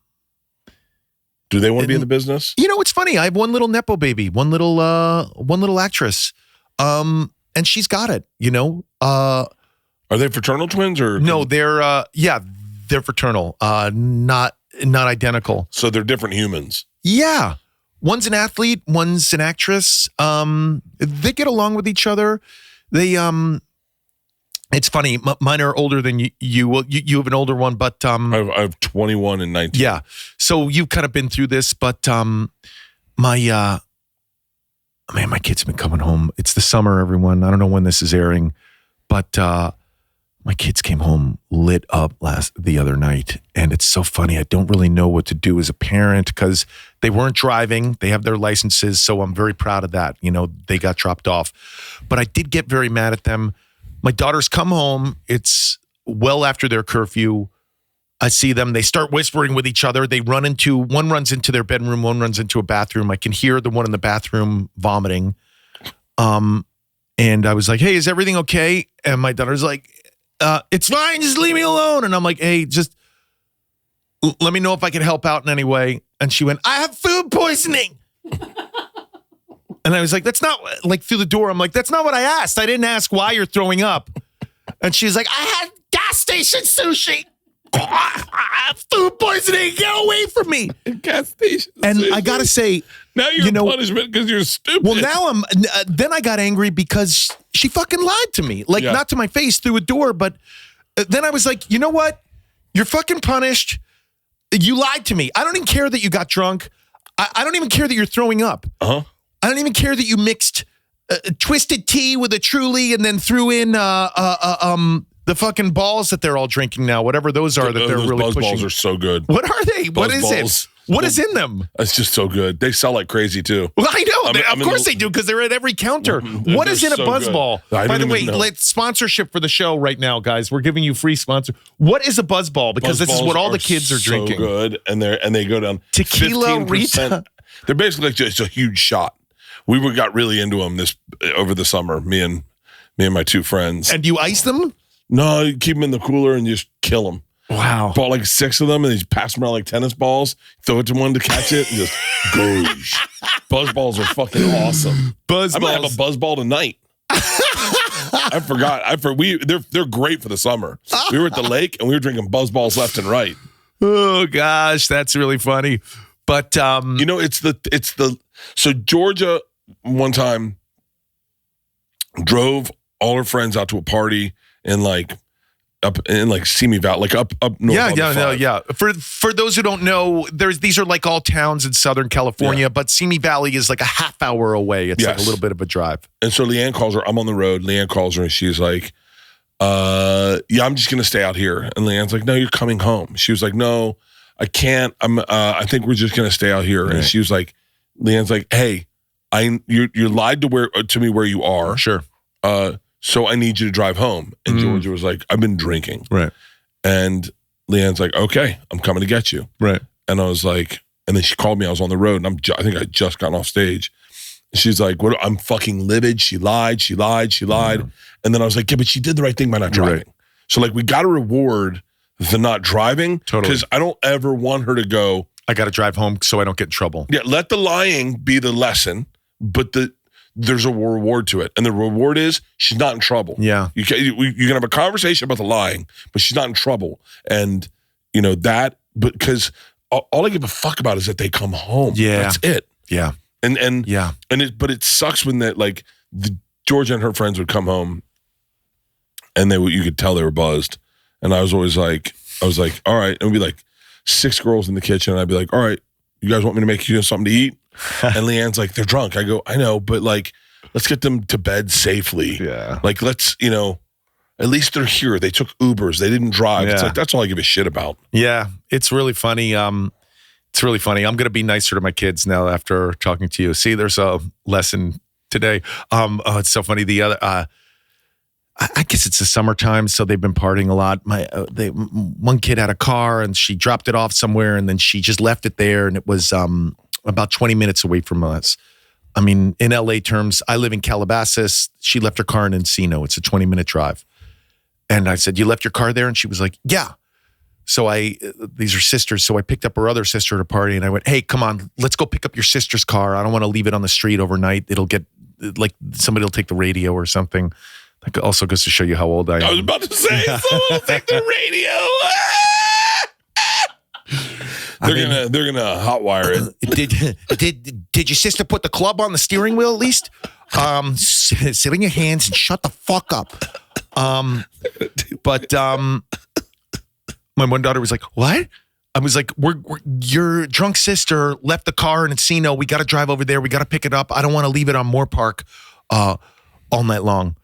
they want to be in the business? You know, it's funny. I have one little nepo baby, one little actress, and she's got it. You know. Are they fraternal twins or no? They're they're fraternal, not identical. So they're different humans. Yeah. One's an athlete, one's an actress. They get along with each other. They, it's funny. Mine are older than you. Well, you have an older one, but I have 21 and 19. Yeah. So you've kind of been through this, but my kids have been coming home. It's the summer, everyone. I don't know when this is airing, but my kids came home lit up the other night, and it's so funny. I don't really know what to do as a parent because they weren't driving. They have their licenses, so I'm very proud of that. You know, they got dropped off, but I did get very mad at them. My daughters come home. It's well after their curfew. I see them. They start whispering with each other. One runs into their bedroom, one runs into a bathroom. I can hear the one in the bathroom vomiting. And I was like, hey, is everything okay? And my daughter's like, it's fine. Just leave me alone. And I'm like, hey, just let me know if I can help out in any way. And she went, I have food poisoning. And I was like, that's not like through the door. I'm like, that's not what I asked. I didn't ask why you're throwing up. And she's like, I had gas station sushi. I have food poisoning. Get away from me. Gas station. And sushi. I got to say, now you're punishment because you're stupid. Well, now then I got angry because she fucking lied to me. Like, not to my face, through a door, but then I was like, you know what? You're fucking punished. You lied to me. I don't even care that you got drunk. I don't even care that you're throwing up. Uh-huh. I don't even care that you mixed twisted tea with a Truly and then threw in the fucking balls that they're all drinking now, whatever those are that they're those really buzz pushing. Balls are so good. What are they? What is balls. it? What is in them? It's just so good. They sell like crazy too. Well, I know. Of course they do because they're at every counter. What is in a buzz ball? By the way, sponsorship for the show right now, guys. We're giving you free sponsor. What is a buzz ball? Because this is what all the kids are drinking. So good, and they go down tequila 15%. Rita. They're basically like just a huge shot. We got really into them over the summer. Me and my two friends. And you ice them? No, you keep them in the cooler and just kill them. Wow. Bought like 6 of them and you pass them around like tennis balls, throw it to one to catch it, and just goosh. Buzz balls are fucking awesome. Buzz balls. I'm gonna have a buzz ball tonight. I forgot. They're great for the summer. We were at the lake and we were drinking buzz balls left and right. Oh gosh, that's really funny. But you know, so Georgia one time drove all her friends out to a party in like up in like Simi Valley, like up north. Yeah. For those who don't know, these are like all towns in Southern California, but Simi Valley is like a half hour away. It's like a little bit of a drive. And so Leanne calls her. I'm on the road. Leanne calls her and she's like, yeah, I'm just gonna stay out here. And Leanne's like, no, you're coming home. She was like, no, I can't. I think we're just gonna stay out here. Right. And she was like, Leanne's like, hey, you lied to me where you are. Sure. So I need you to drive home. And Georgia was like, I've been drinking. Right. And Leanne's like, okay, I'm coming to get you. Right. And I was like, and then she called me. I was on the road, and I think I just gotten off stage. And she's like, "What? I'm fucking livid. She lied. Mm-hmm. And then I was like, yeah, but she did the right thing by not driving. Right. So like, we got to reward the not driving. Totally. Because I don't ever want her to go, I got to drive home so I don't get in trouble. Yeah, let the lying be the lesson, but there's a reward to it. And the reward is she's not in trouble. Yeah. You can have a conversation about the lying, but she's not in trouble. And, you know, because all I give a fuck about is that they come home. Yeah. That's it. Yeah. But it sucks when Georgia and her friends would come home and you could tell they were buzzed. And I was like, all right. And it would be like 6 girls in the kitchen. And I'd be like, all right, you guys want me to make you something to eat? And Leanne's like, they're drunk. I go, I know, but like, let's get them to bed safely. Yeah. Like, let's, at least they're here. They took Ubers. They didn't drive. Yeah. It's like, that's all I give a shit about. Yeah. It's really funny. It's really funny. I'm going to be nicer to my kids now after talking to you. See, there's a lesson today. It's so funny. The other, I guess it's the summertime, so they've been partying a lot. One kid had a car and she dropped it off somewhere and then she just left it there, and it was about 20 minutes away from us. I mean, in LA terms, I live in Calabasas. She left her car in Encino. It's a 20-minute drive. And I said, you left your car there? And she was like, yeah. So these are sisters. So I picked up her other sister at a party and I went, hey, come on, let's go pick up your sister's car. I don't want to leave it on the street overnight. It'll get, like, somebody will take the radio or something. That also goes to show you how old I am. I was about to say, someone will take the radio. They're gonna hotwire it. Did your sister put the club on the steering wheel at least? Sit in your hands and shut the fuck up. But my one daughter was like, what? I was like, your drunk sister left the car in Encino. We got to drive over there. We got to pick it up. I don't want to leave it on Moore Park all night long.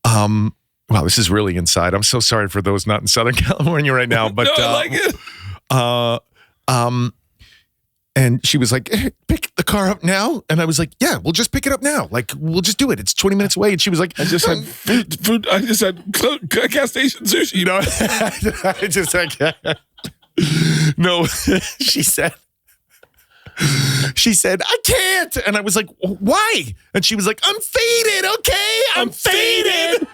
Wow, this is really inside. I'm so sorry for those not in Southern California right now. But no, I like it. And she was like, pick the car up now. And I was like, yeah, we'll just pick it up now. Like, we'll just do it. It's 20 minutes away. And she was like, I just had food. I just had gas station sushi. You know, I just like, no, she said, I can't. And I was like, why? And she was like, I'm faded. Okay. I'm faded.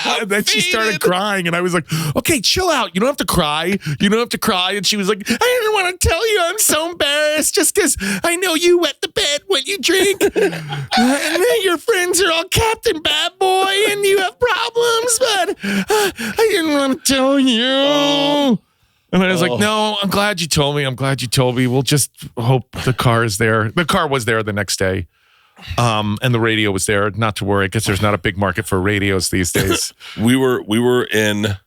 And then she started crying and I was like, okay, chill out. You don't have to cry. You don't have to cry. And she was like, I didn't want to tell you. I'm so embarrassed just because I know you wet the bed when you drink. And then your friends are all Captain Bad Boy and you have problems, but I didn't want to tell you. Oh. And I was like, no, I'm glad you told me. I'm glad you told me. We'll just hope the car is there. The car was there the next day. And the radio was there. Not to worry, because there's not a big market for radios these days. we were in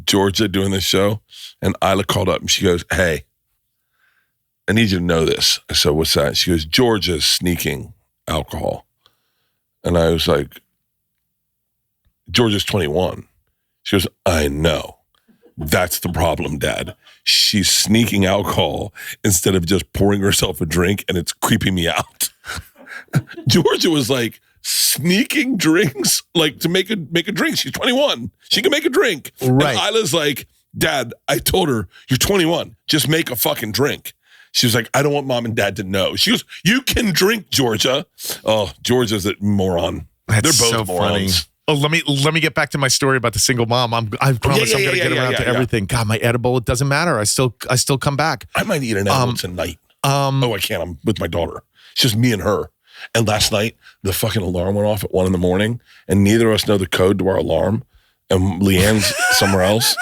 Georgia doing this show, and Isla called up and she goes, "Hey, I need you to know this." I said, "What's that?" She goes, "Georgia's sneaking alcohol." And I was like, "Georgia's 21." She goes, "I know. That's the problem, Dad. She's sneaking alcohol instead of just pouring herself a drink, and it's creeping me out." Georgia was like, sneaking drinks, like to make a drink. She's 21. She can make a drink. Right. And Isla's like, "Dad, I told her, you're 21. Just make a fucking drink." She was like, "I don't want Mom and Dad to know." She goes, "You can drink, Georgia." Oh, Georgia's a moron. That's They're both so morons. funny. Oh, let me get back to my story about the single mom. I promise I'm going to get around to everything. God, my edible, it doesn't matter. I still come back. I might eat an edible tonight. I can't. I'm with my daughter. It's just me and her. And last night, the fucking alarm went off at 1 a.m, and neither of us know the code to our alarm. And Leanne's somewhere else.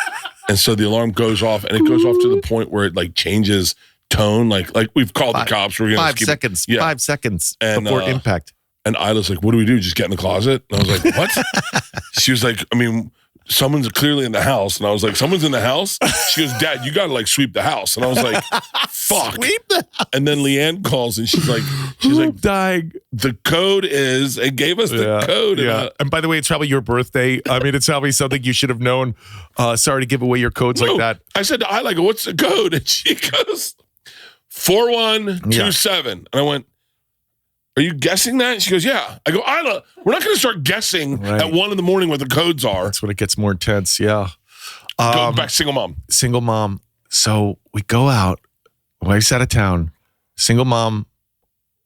And so the alarm goes off, and it goes off to the point where it like changes tone. Like we've called the cops. We're gonna 5 seconds. 5 seconds before impact. And Isla's like, "What do we do? Just get in the closet?" And I was like, "What?" She was like, "I mean, someone's clearly in the house." And I was like, "Someone's in the house?" She goes, "Dad, you got to like sweep the house." And I was like, "Fuck." Sweep the house. And then Leanne calls and she's like, dying. "The code is," and gave us the code. Yeah. And by the way, it's probably your birthday. I mean, it's probably something you should have known. Sorry to give away your codes like that. I said to Isla, "What's the code?" And she goes, 4127. And I went, "Are you guessing that?" And she goes, "Yeah." I go, "Isla, we're not going to start guessing at 1 a.m. what the codes are." That's when it gets more intense. Yeah. Go back, single mom. Single mom. So we go out. Wife's out of town. Single mom,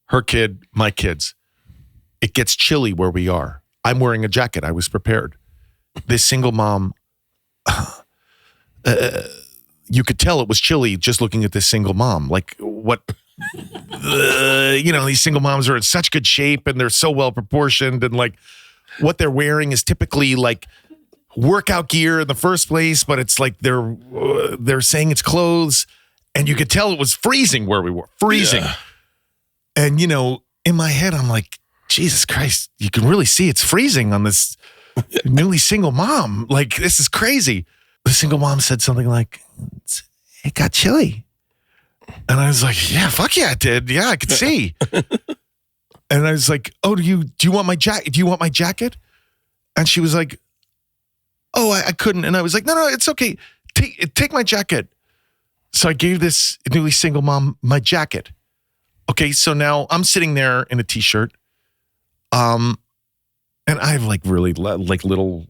her kid, my kids. It gets chilly where we are. I'm wearing a jacket. I was prepared. This single mom, you could tell it was chilly just looking at this single mom. Like what... these single moms are in such good shape and they're so well proportioned, and like what they're wearing is typically like workout gear in the first place, but it's like they're saying it's clothes, and you could tell it was freezing where we were. Freezing. Yeah. And in my head I'm like, Jesus Christ, you can really see it's freezing on this newly single mom. Like, this is crazy. The single mom said something like, "It got chilly." And I was like, "Yeah, fuck yeah, it did. Yeah, I could see." And I was like, "Oh, do you want my jacket? Do you want my jacket?" And she was like, "Oh, I couldn't." And I was like, No, it's okay. Take my jacket. So I gave this newly single mom my jacket. Okay, so now I'm sitting there in a t-shirt. And I have like really like little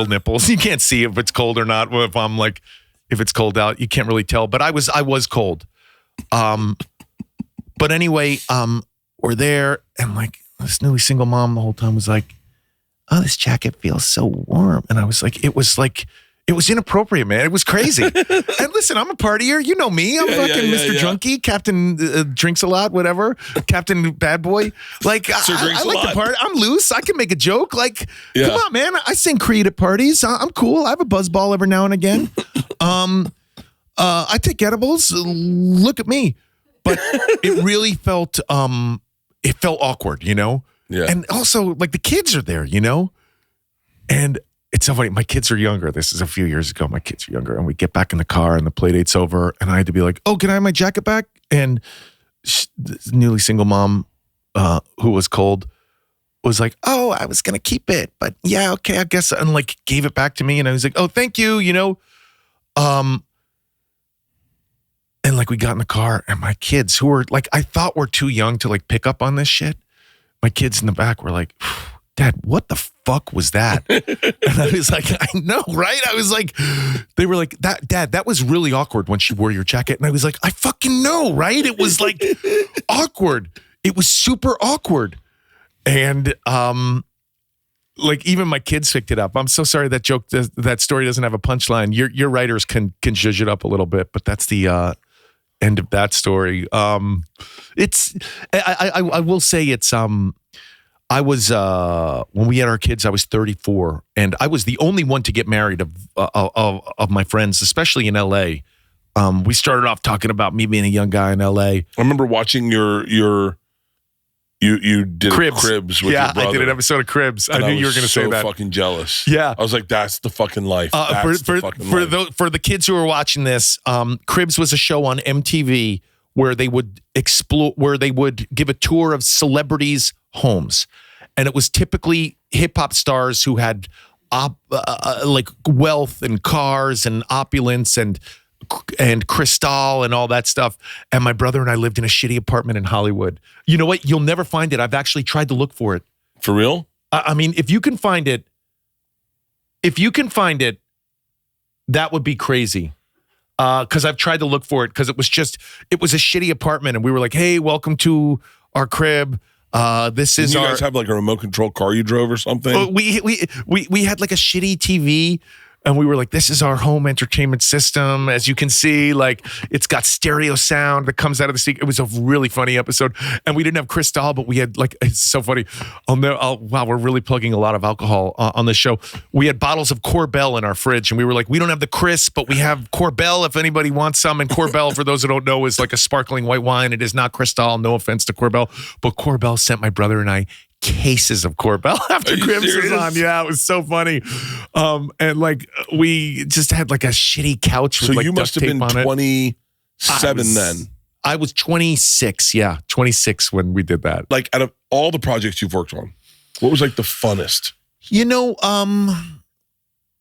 nipples. You can't see if it's cold or not. If it's cold out, you can't really tell, but I was cold. But anyway, we're there, and like this newly single mom the whole time was like, "Oh, this jacket feels so warm." And I was like, it It was inappropriate, man. It was crazy. And listen, I'm a partier. You know me. I'm fucking Mr. Junkie, Captain drinks a lot, whatever. Captain Bad Boy. Like, I like to party. I'm loose. I can make a joke. Like, come on, man. I sing Creed at parties. I'm cool. I have a buzz ball every now and again. I take edibles. Look at me. But it really felt, it felt awkward, you know? Yeah. And also, like, the kids are there, you know? And it's so funny. My kids are younger. This is a few years ago. My kids are younger. And we get back in the car and the play date's over. And I had to be like, oh, can I have my jacket back? And this newly single mom who was cold was like, oh, I was going to keep it. But yeah, okay, I guess. And like gave it back to me. And I was like, oh, thank you, you know. And like we got in the car and my kids who were like, I thought were too young to like pick up on this shit. My kids in the back were like, Dad, what the fuck was that? And I was like, I know, right? I was like, they were like, Dad, that was really awkward when she wore your jacket. And I was like, I fucking know, right? It was like awkward. It was super awkward. And like even my kids picked it up. I'm so sorry that story doesn't have a punchline. Your writers can zhuzh it up a little bit, but that's the end of that story. It's I will say it's I was when we had our kids, I was 34, and I was the only one to get married of my friends, especially in LA. We started off talking about me being a young guy in LA. I remember watching you did Cribs with your brother. I did an episode of Cribs. I knew you were going to say that. So fucking jealous. Yeah, I was like, that's the fucking life. For the kids who are watching this, Cribs was a show on MTV where they would give a tour of celebrities' homes. And it was typically hip hop stars who had like wealth and cars and opulence and Cristal and all that stuff. And my brother and I lived in a shitty apartment in Hollywood. You know what? You'll never find it. I've actually tried to look for it. For real? I mean, if you can find it, that would be crazy. Because I've tried to look for it because it was a shitty apartment. And we were like, hey, welcome to our crib. This is you guys have like a remote control car you drove or something? We had like a shitty TV. And we were like, this is our home entertainment system. As you can see, like it's got stereo sound that comes out of the speaker. It was a really funny episode. And we didn't have Cristal, but we had like, it's so funny. Wow, we're really plugging a lot of alcohol on this show. We had bottles of Corbel in our fridge. And we were like, we don't have the Cris, but we have Corbel if anybody wants some. And Corbel, for those who don't know, is like a sparkling white wine. It is not Cristal. No offense to Corbel. But Corbel sent my brother and I cases of Corbel after Cribs was on. Yeah, it was so funny. And like we just had like a shitty couch with so like you must have been 27 then. I was 26. Yeah, 26 when we did that. Like out of all the projects you've worked on, what was like the funnest? You know,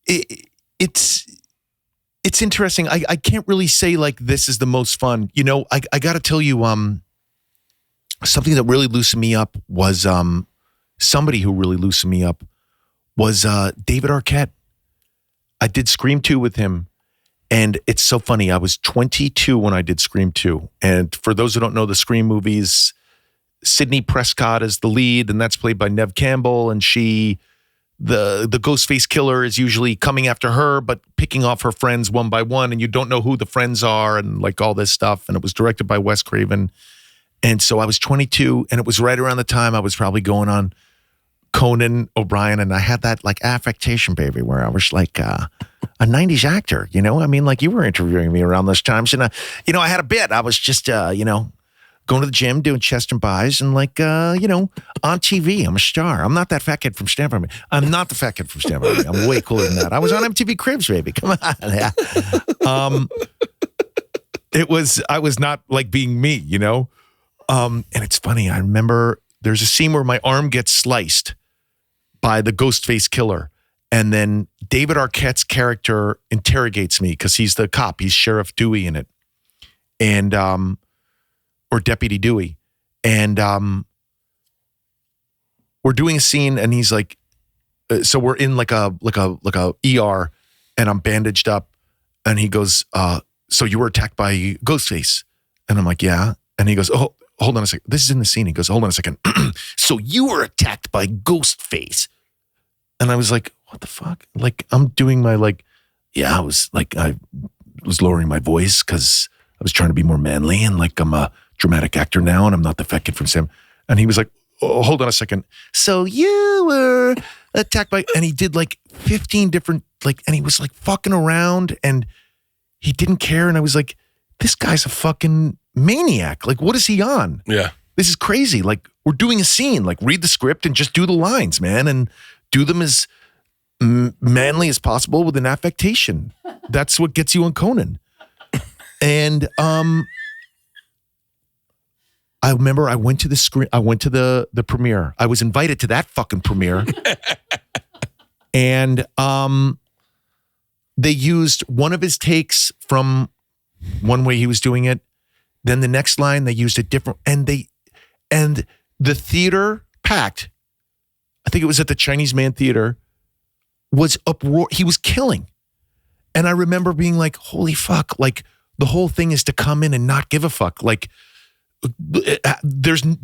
it's interesting. I can't really say like this is the most fun. You know, I got to tell you, something that really loosened me up was somebody who really loosened me up was David Arquette. I did Scream 2 with him, and it's so funny. I was 22 when I did Scream 2, and for those who don't know the Scream movies, Sidney Prescott is the lead, and that's played by Neve Campbell, and the Ghostface killer is usually coming after her, but picking off her friends one by one, and you don't know who the friends are, and like all this stuff, and it was directed by Wes Craven. And so I was 22, and it was right around the time I was probably going on Conan O'Brien, and I had that like affectation, baby, where I was like a 90s actor, you know? I mean, like you were interviewing me around those times, and I had a bit. I was just, going to the gym, doing chest and buys, and like, on TV, I'm a star. I'm not that fat kid from Stand By Me. I'm not the fat kid from Stand By Me. I'm way cooler than that. I was on MTV Cribs, baby. Come on. Yeah. I was not like being me, you know? And it's funny. I remember there's a scene where my arm gets sliced by the Ghostface killer. And then David Arquette's character interrogates me because he's the cop. He's Sheriff Dewey in it. And, or Deputy Dewey. And, we're doing a scene and he's like, so we're in like a ER and I'm bandaged up. And he goes, so you were attacked by Ghostface? And I'm like, yeah. And he goes, oh, hold on a second. This is in the scene. He goes, hold on a second. So you were attacked by Ghostface. And I was like, what the fuck? Like, I'm doing my like, yeah, I was lowering my voice because I was trying to be more manly and like I'm a dramatic actor now and I'm not the fat kid from Sam. And he was like, oh, hold on a second. So you were attacked by, and he did like 15 different, like, and he was like fucking around and he didn't care. And I was like, this guy's a fucking maniac. Like, what is he on? Yeah. This is crazy. Like, we're doing a scene. Like, read the script and just do the lines, man, and do them as manly as possible with an affectation. That's what gets you on Conan. And I remember I went to the screen. I went to the premiere. I was invited to that fucking premiere, and they used one of his takes from one way he was doing it. Then the next line they used a different, and the theater packed. I think it was at the Chinese Man Theater. Was uproar. He was killing, and I remember being like, "Holy fuck!" Like the whole thing is to come in and not give a fuck. Like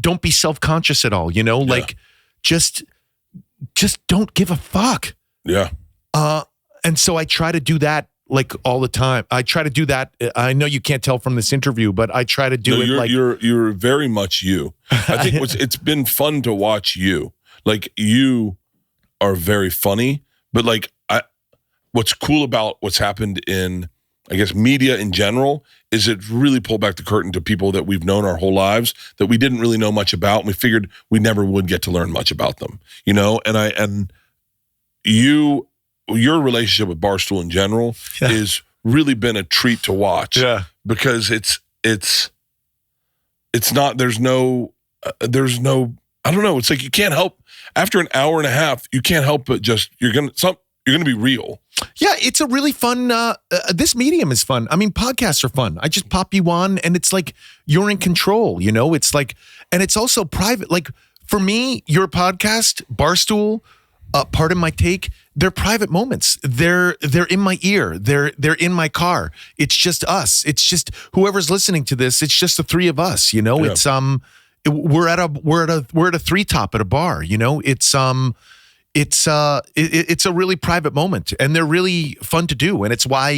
don't be self-conscious at all. You know, like just don't give a fuck. Yeah. And so I try to do that like all the time. I try to do that. I know you can't tell from this interview, but I try to do it like you're very much you. I think it's been fun to watch you. Like you are very funny, but like what's cool about what's happened in, I guess, media in general is it really pulled back the curtain to people that we've known our whole lives that we didn't really know much about. And we figured we never would get to learn much about them, you know? And your relationship with Barstool in general is really been a treat to watch. Yeah. Because it's not, there's no, I don't know. It's like, you can't help after an hour and a half, you can't help but just, you're going to be real. Yeah. It's a really fun, this medium is fun. I mean, podcasts are fun. I just pop you on and it's like, you're in control, you know, it's like, and it's also private. Like for me, your podcast, Barstool, part of my take, they're private moments. They're in my ear. They're in my car. It's just us. It's just whoever's listening to this. It's just the three of us. You know, it's we're at a three top at a bar. You know, it's a really private moment, and they're really fun to do. And it's why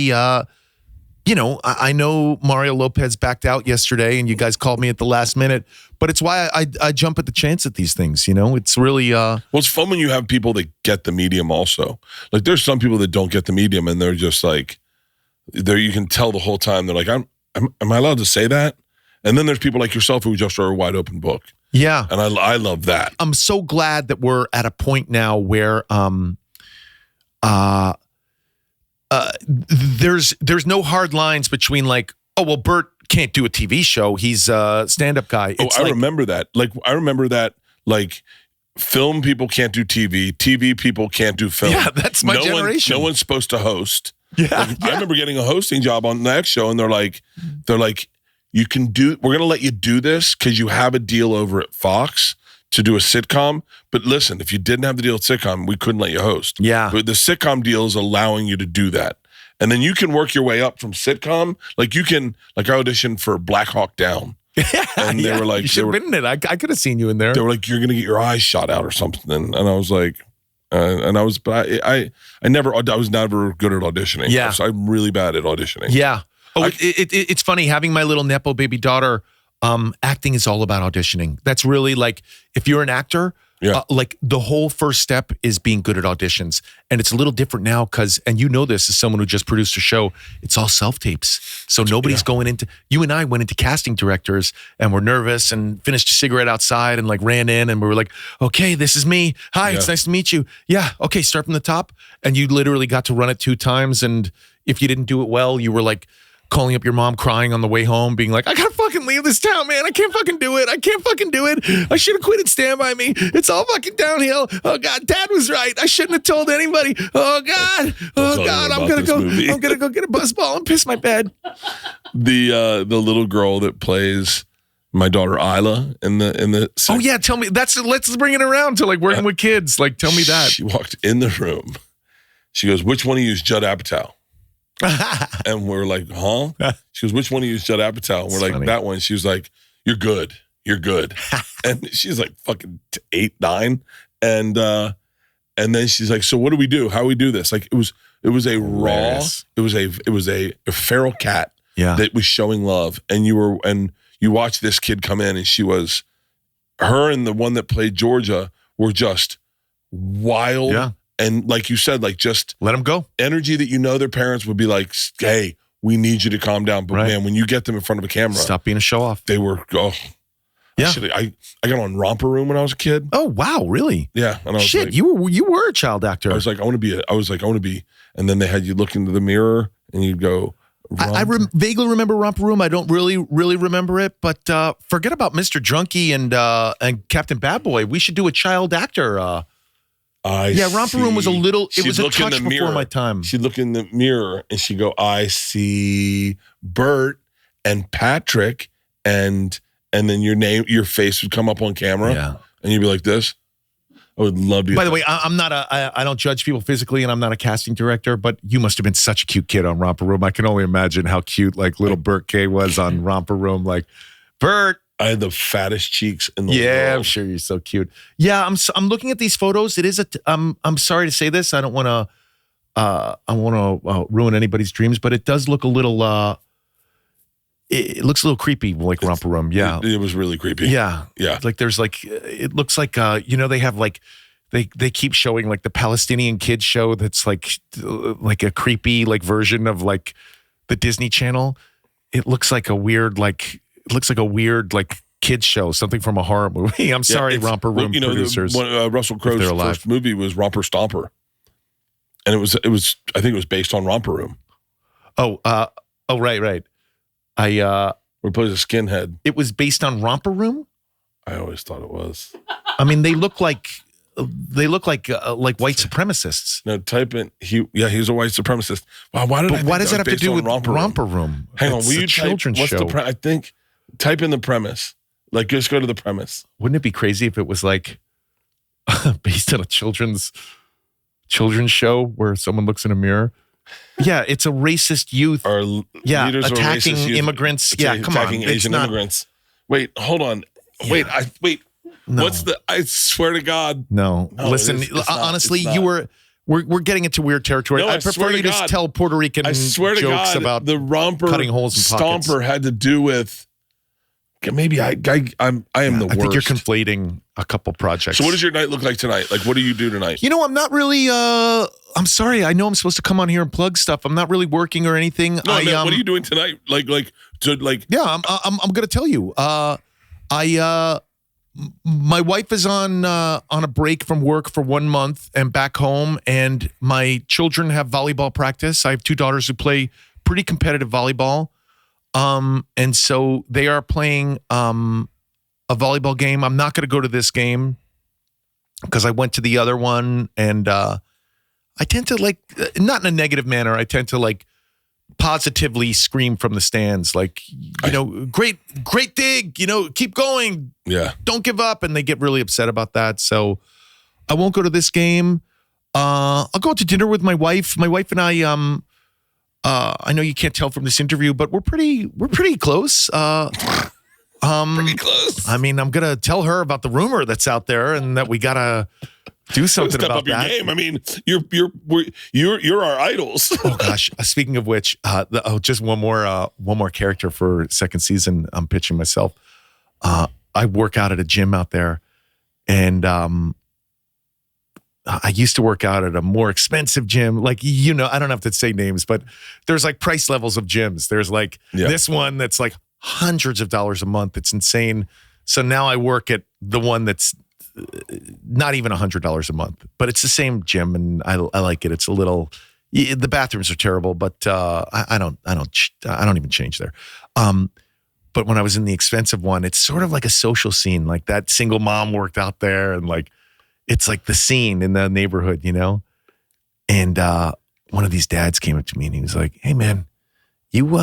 you know, I know Mario Lopez backed out yesterday, and you guys called me at the last minute. But it's why I jump at the chance at these things. You know, it's really well, it's fun when you have people that get the medium also. Like there's some people that don't get the medium and they're just like, you can tell the whole time they're like, am I allowed to say that? And then there's people like yourself who just are a wide open book. Yeah. And I love that. I'm so glad that we're at a point now where there's no hard lines between like, oh, well, Bert can't do a TV show. He's a stand-up guy. I remember that. Like, I remember that, like, film people can't do TV. TV people can't do film. Yeah, that's my generation. No one's supposed to host. Yeah, I remember getting a hosting job on the next show, and they're like, we're going to let you do this because you have a deal over at Fox to do a sitcom. But listen, if you didn't have the deal at sitcom, we couldn't let you host. Yeah. But the sitcom deal is allowing you to do that. And then you can work your way up from sitcom. Like you can, like I auditioned for Black Hawk Down. Yeah, and they were like, you should have been in it. I could have seen you in there. They were like, you're going to get your eyes shot out or something. And I was like, I was never good at auditioning. Yeah. I'm really bad at auditioning. Yeah. Oh, it's funny having my little Nepo baby daughter. Acting is all about auditioning. That's really like, if you're an actor, like the whole first step is being good at auditions. And it's a little different now because, and you know this as someone who just produced a show, it's all self-tapes. So nobody's going into, you and I went into casting directors and we're nervous and finished a cigarette outside and like ran in and we were like, okay, this is me. Hi, it's nice to meet you. Yeah, okay, start from the top. And you literally got to run it 2 times. And if you didn't do it well, you were like, calling up your mom, crying on the way home, being like, I gotta fucking leave this town, man. I can't fucking do it. I should have quit Stand By Me. It's all fucking downhill. Oh God, Dad was right. I shouldn't have told anybody. Oh God. I'm gonna go get a buzz ball and piss my bed. The little girl that plays my daughter Isla in the Oh yeah, tell me. Let's bring it around to like working with kids. Like tell me that. She walked in the room. She goes, which one of you is Judd Apatow? And we're like, huh? She goes, which one of you is Judd Apatow? And we're like, funny. That one. She was like, you're good. And she's like fucking 8, 9. And And then she's like, so what do we do? How do we do this? Like it was a raw, Hilarious. it was a feral cat Yeah. that was showing love. And you watched this kid come in and her and the one that played Georgia were just wild. Yeah. And like you said, like just Let them go. energy that their parents would be like, hey, we need you to calm down. But Right. man, when you get them in front of a camera, Stop being a show off. they were, Yeah. I got on Romper Room when I was a kid. Oh, wow. Really? Yeah. And I was Shit. like, You were a child actor. I was like, I want to be. And then they had you look into the mirror and you'd go, I vaguely remember Romper Room. I don't really remember it, but forget about Mr. Drunky and Captain Bad Boy. We should do a child actor. Romper Room was it was a touch before my time. She'd look in the mirror and she'd go, I see Bert and Patrick, and then your face would come up on camera. Yeah. And you'd be like this. I would love to. By the way, I don't judge people physically, and I'm not a casting director, but you must have been such a cute kid on Romper Room. I can only imagine how cute like little Bert K was on Romper Room. Like, Bert. I had the fattest cheeks in the world. Yeah, I'm sure you're so cute. Yeah, I'm looking at these photos. It is I'm sorry to say this. I don't want to ruin anybody's dreams, but it does look a little it looks a little creepy, like Romper Room. Yeah. It was really creepy. Yeah. Yeah. Like there's like, it looks like, they have like, they keep showing like the Palestinian kids show that's like a creepy like version of like the Disney Channel. It looks like a weird kids show, something from a horror movie. I'm sorry, Romper Room producers. Russell Crowe's first movie was Romper Stomper. And it was I think it was based on Romper Room. Right. Where he plays a skinhead. It was based on Romper Room? I always thought it was. I mean, they look like white supremacists. No, type in he was a white supremacist. Wow, why does that have to do with Romper Room? Hang on, it's will a you children's type, show? I think type in the premise. Like just go to the premise. Wouldn't it be crazy if it was like based on a children's show where someone looks in a mirror? Yeah, it's a racist youth. Leaders attacking racist youth. come on. Attacking Asian immigrants. Wait, hold on. Yeah. Wait. No. I swear to God. No. Listen, honestly, we're getting into weird territory. No, I prefer you just tell Puerto Rican jokes about the Romper cutting holes in pockets. Stomper had to do with maybe I am the worst. I think you're conflating a couple projects. So what does your night look like tonight? Like what do you do tonight? I'm not really I'm sorry. I know I'm supposed to come on here and plug stuff. I'm not really working or anything. No, what are you doing tonight? Yeah, I'm going to tell you. My wife is on a break from work for 1 month and back home, and my children have volleyball practice. I have 2 daughters who play pretty competitive volleyball. And so they are playing a volleyball game. I'm not going to go to this game because I went to the other one, and I tend to not in a negative manner. I tend to positively scream from the stands, great dig, keep going. Yeah. Don't give up. And they get really upset about that. So I won't go to this game. I'll go to dinner with my wife. My wife and I know you can't tell from this interview, but we're pretty close. Pretty close. I mean, I'm going to tell her about the rumor that's out there and that we got to do something Step about up your that. game. I mean, you're our idols. Oh gosh! Speaking of which, just one more character for second season. I'm pitching myself. I work out at a gym out there, and I used to work out at a more expensive gym. I don't have to say names, but there's price levels of gyms. There's this one that's hundreds of dollars a month. It's insane. So now I work at the one that's not even $100 a month, but it's the same gym, and I like it. It's a little. The bathrooms are terrible, but I don't even change there. But when I was in the expensive one, it's sort of like a social scene. Like that single mom worked out there, and it's like the scene in the neighborhood, And one of these dads came up to me and he was like, "Hey man, you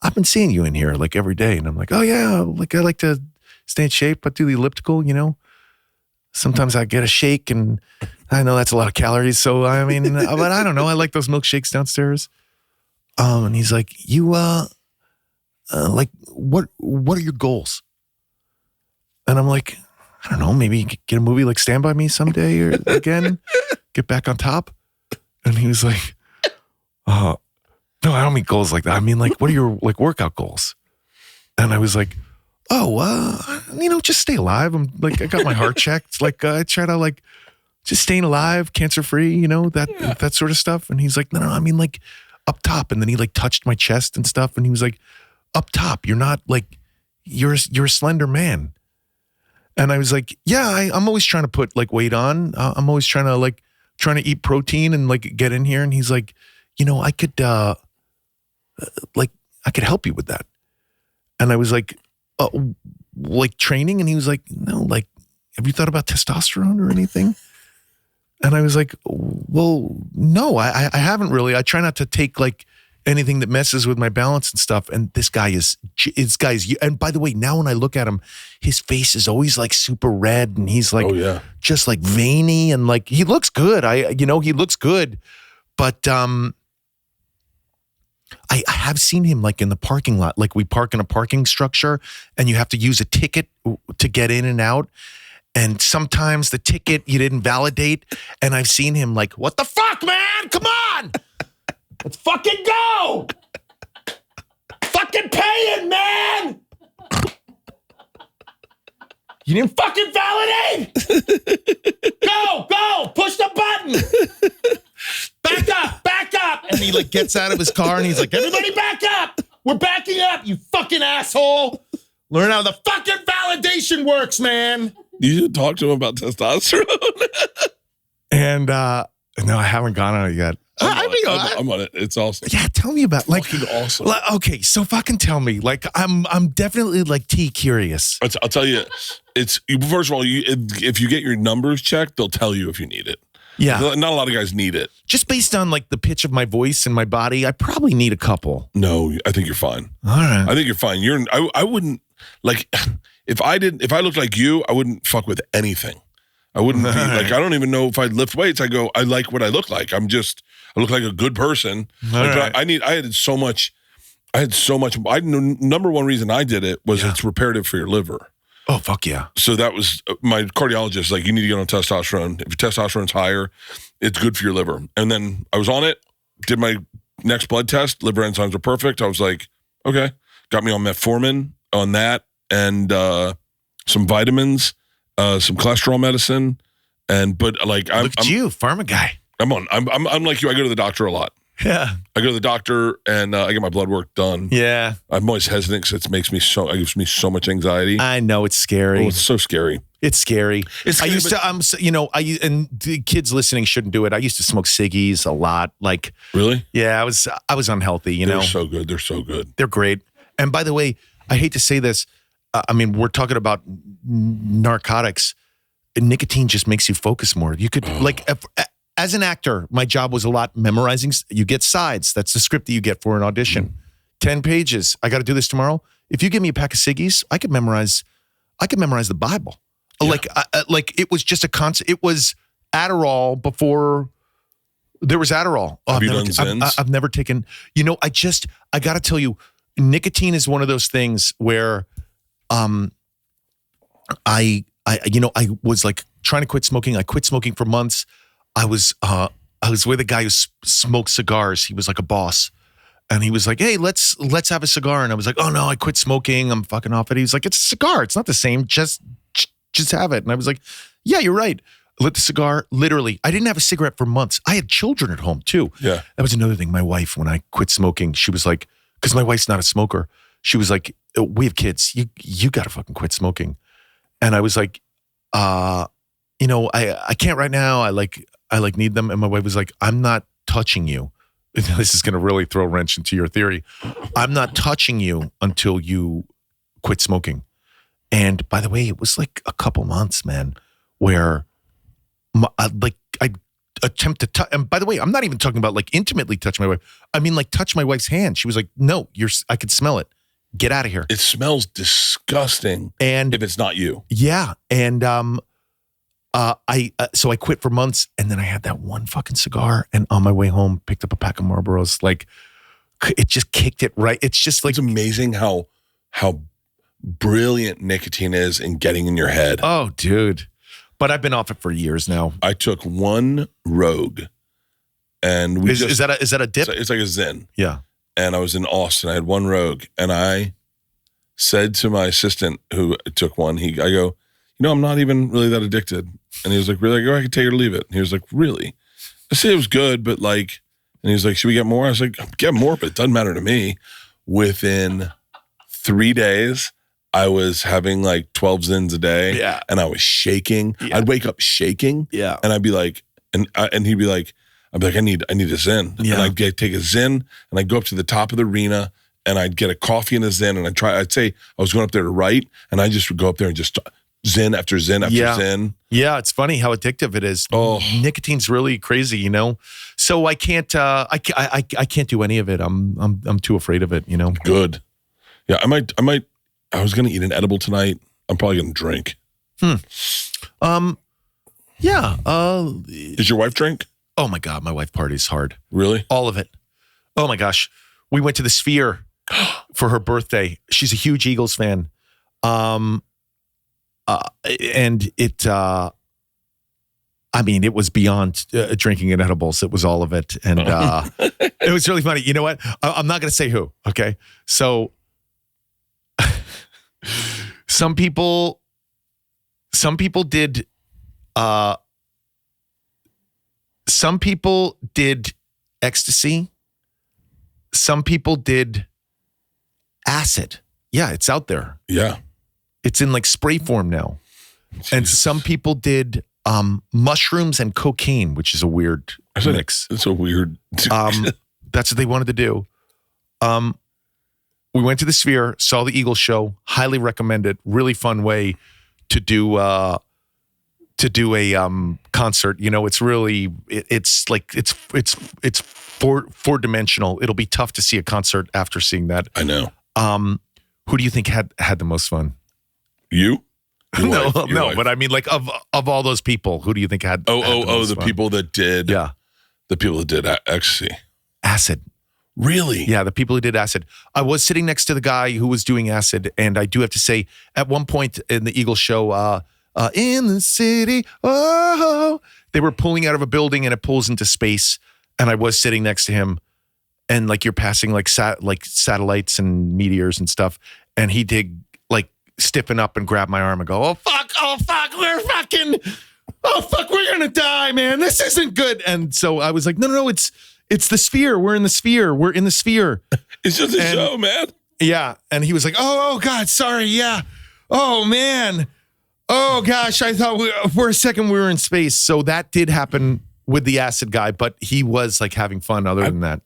I've been seeing you in here every day." And I'm like, "Oh yeah, I like to stay in shape. I do the elliptical, Sometimes I get a shake, and I know that's a lot of calories. So I mean, but I don't know. I like those milkshakes downstairs." And he's like, "You what are your goals?" And I'm like, I don't know, maybe get a movie like Stand By Me someday or again, get back on top. And he was like, no, I don't mean goals like that. I mean, like, what are your like workout goals? And I was like, just stay alive. I'm like, I got my heart checked. Like, I try to like just staying alive, cancer free, that sort of stuff. And he's like, no, I mean like up top. And then he like touched my chest and stuff. And he was like, up top, you're not like, you're a slender man. And I was like, yeah, I'm always trying to put like weight on. I'm always trying to eat protein and like get in here. And he's like, I could help you with that. And I was like training. And he was like, no, like, have you thought about testosterone or anything? And I was like, well, no, I haven't really. I try not to take like anything that messes with my balance and stuff. And this guy is, and by the way, now when I look at him, his face is always like super red and he's like, just like veiny and like, he looks good. He looks good, but, I have seen him like in the parking lot, like we park in a parking structure and you have to use a ticket to get in and out. And sometimes the ticket you didn't validate. And I've seen him like, what the fuck, man? Come on. Let's fucking go! Fucking pay it, man! You didn't fucking validate? Go! Push the button! Back up! And he like gets out of his car and he's like, everybody back up! We're backing up, you fucking asshole! Learn how the fucking validation works, man! You should talk to him about testosterone. And no, I haven't gone on it yet. I'm on it. It's awesome. Yeah, tell me about like fucking awesome. Okay, so fucking tell me. Like, I'm definitely like curious. I'll tell you. It's first of all, if you get your numbers checked, they'll tell you if you need it. Yeah, not a lot of guys need it. Just based on like the pitch of my voice and my body, I probably need a couple. No, I think you're fine. All right, I think you're fine. I wouldn't like if I looked like you, I wouldn't fuck with anything. I wouldn't be like, I don't even know if I'd lift weights. I like what I look like. I look like a good person. Like, right. I had so much. Number one reason I did it was it's reparative for your liver. Oh, fuck yeah. So that was my cardiologist, like, you need to get on testosterone. If your testosterone's higher, it's good for your liver. And then I was on it, did my next blood test, liver enzymes were perfect. I was like, okay. Got me on metformin on that and some vitamins. Some cholesterol medicine, but like I'm you, pharma guy. I'm like you. I go to the doctor a lot. Yeah, I go to the doctor and I get my blood work done. Yeah, I'm always hesitant because it gives me so much anxiety. I know it's scary. Oh, it's so scary. It's scary. And the kids listening shouldn't do it. I used to smoke ciggies a lot. Like, really? Yeah, I was unhealthy. They're so good. They're so good. They're great. And by the way, I hate to say this. I mean, we're talking about narcotics. Nicotine just makes you focus more. You could as an actor, my job was a lot memorizing. You get sides. That's the script that you get for an audition. 10 pages. I got to do this tomorrow. If you give me a pack of ciggies, I could memorize the Bible. Yeah. Like it was just a concept. It was Adderall before there was Adderall. Have you done Zins? I've never taken, I got to tell you, nicotine is one of those things where I was like trying to quit smoking. I quit smoking for months. I was with a guy who smoked cigars. He was like a boss. And he was like, hey, let's have a cigar. And I was like, oh no, I quit smoking. I'm fucking off it. He was like, it's a cigar. It's not the same. Just have it. And I was like, yeah, you're right. Lit the cigar. Literally, I didn't have a cigarette for months. I had children at home too. Yeah. That was another thing. My wife, when I quit smoking, she was like, because my wife's not a smoker. She was like, we have kids. You got to fucking quit smoking. And I was like, I can't right now. I need them. And my wife was like, I'm not touching you. This is going to really throw a wrench into your theory. I'm not touching you until you quit smoking. And by the way, it was like a couple months, man, where I attempt to touch. And by the way, I'm not even talking about like intimately touch my wife. I mean, like touch my wife's hand. She was like, no, I could smell it. Get out of here. It smells disgusting. And if it's not you. Yeah. And so I quit for months, and then I had that one fucking cigar, and on my way home, picked up a pack of Marlboros. Like, it just kicked it right. It's just like, it's amazing how brilliant nicotine is in getting in your head. Oh, dude. But I've been off it for years now. I took one Rogue, and is that a dip? It's like a Zyn. Yeah. And I was in Austin. I had one Rogue, and I said to my assistant who took one, I go, I'm not even really that addicted. And he was like, really? I go, I can take it or leave it. And he was like, really? I said it was good, but like, and he was like, should we get more? I was like, get more, but it doesn't matter to me. Within 3 days, I was having like 12 Zins a day. Yeah. And I was shaking. Yeah. I'd wake up shaking. Yeah. And I'd be like, and he'd be like, I need a Zyn. Yeah. And I'd take a Zyn, and I'd go up to the top of the arena, and I'd get a coffee and a Zyn, and I'd say I was going up there to write, and I just would go up there and just Zyn after Zyn after Zyn. Yeah, it's funny how addictive it is. Oh, nicotine's really crazy, So I can't I can't do any of it. I'm too afraid of it, Good. Yeah, I was gonna eat an edible tonight. I'm probably gonna drink. Yeah. Does your wife drink? Oh my God, my wife parties hard. Really? All of it. Oh my gosh. We went to the Sphere for her birthday. She's a huge Eagles fan. And it it was beyond drinking and edibles. It was all of it. And it was really funny. You know what? I'm not going to say who. Okay. So some people did ecstasy. Some people did acid. Yeah, it's out there. Yeah. It's in like spray form now. Jesus. And some people did mushrooms and cocaine, which is a weird mix. It's a weird. That's what they wanted to do. We went to the Sphere, saw the Eagles show. Highly recommend it. Really fun way to do a concert. It's really it's four dimensional. It'll be tough to see a concert after seeing that. I know. Who do you think had the most fun? You? No, but I mean, like of all those people, who do you think had? The fun? people that did. Yeah, the people that did ecstasy, acid. Really? Yeah, the people who did acid. I was sitting next to the guy who was doing acid, and I do have to say, at one point in the Eagles show, in the city, oh, they were pulling out of a building, and it pulls into space, and I was sitting next to him, and like you're passing like satellites and meteors and stuff, and he did like stiffen up and grab my arm and go, oh fuck, we're gonna die, man, this isn't good. And so I was like, no, it's the Sphere, we're in the Sphere, it's just a show, man. Yeah. And he was like, oh God, sorry, yeah, oh man, oh gosh, I thought for a second we were in space. So that did happen with the acid guy, but he was like having fun other than that.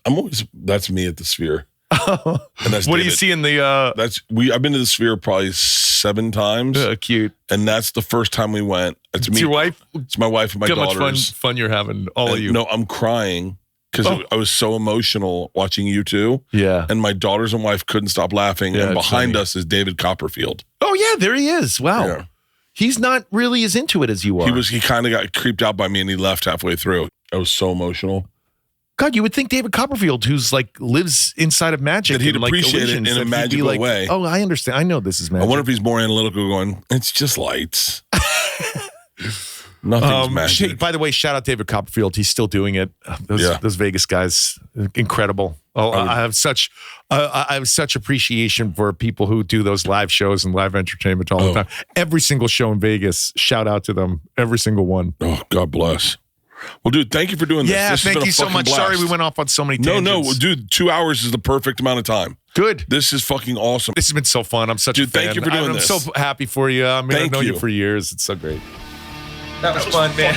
That's me at the Sphere. And that's what do you see in the I've been to the Sphere probably 7 times. Cute. And that's the first time we went. It's me. Your wife? It's my wife and my daughters. How much fun you're having, all of you. No, I'm crying because I was so emotional watching you two. Yeah. And my daughters and wife couldn't stop laughing. Yeah, and behind us is David Copperfield. Oh yeah, there he is. Wow. Yeah. He's not really as into it as you are. He kind of got creeped out by me, and he left halfway through. I was so emotional. God, you would think David Copperfield, who's like lives inside of magic, that he'd appreciate illusions, it in a magical way. Oh, I understand. I know this is magic. I wonder if he's more analytical, going, it's just lights. Nothing's magic. By the way, shout out David Copperfield. He's still doing it. Those Vegas guys, incredible. Oh, I have such appreciation for people who do those live shows and live entertainment all the time. Every single show in Vegas, shout out to them. Every single one. Oh, God bless. Well, dude, thank you for doing this. Yeah, this thank you so much. Blast. Sorry we went off on so many tangents. No, dude, 2 hours is the perfect amount of time. Good. This is fucking awesome. This has been so fun. I'm such a fan. Thank you for doing this. I'm so happy for you. I mean, I've known you for years. It's so great. That was fun, man.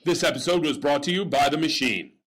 This episode was brought to you by The Machine.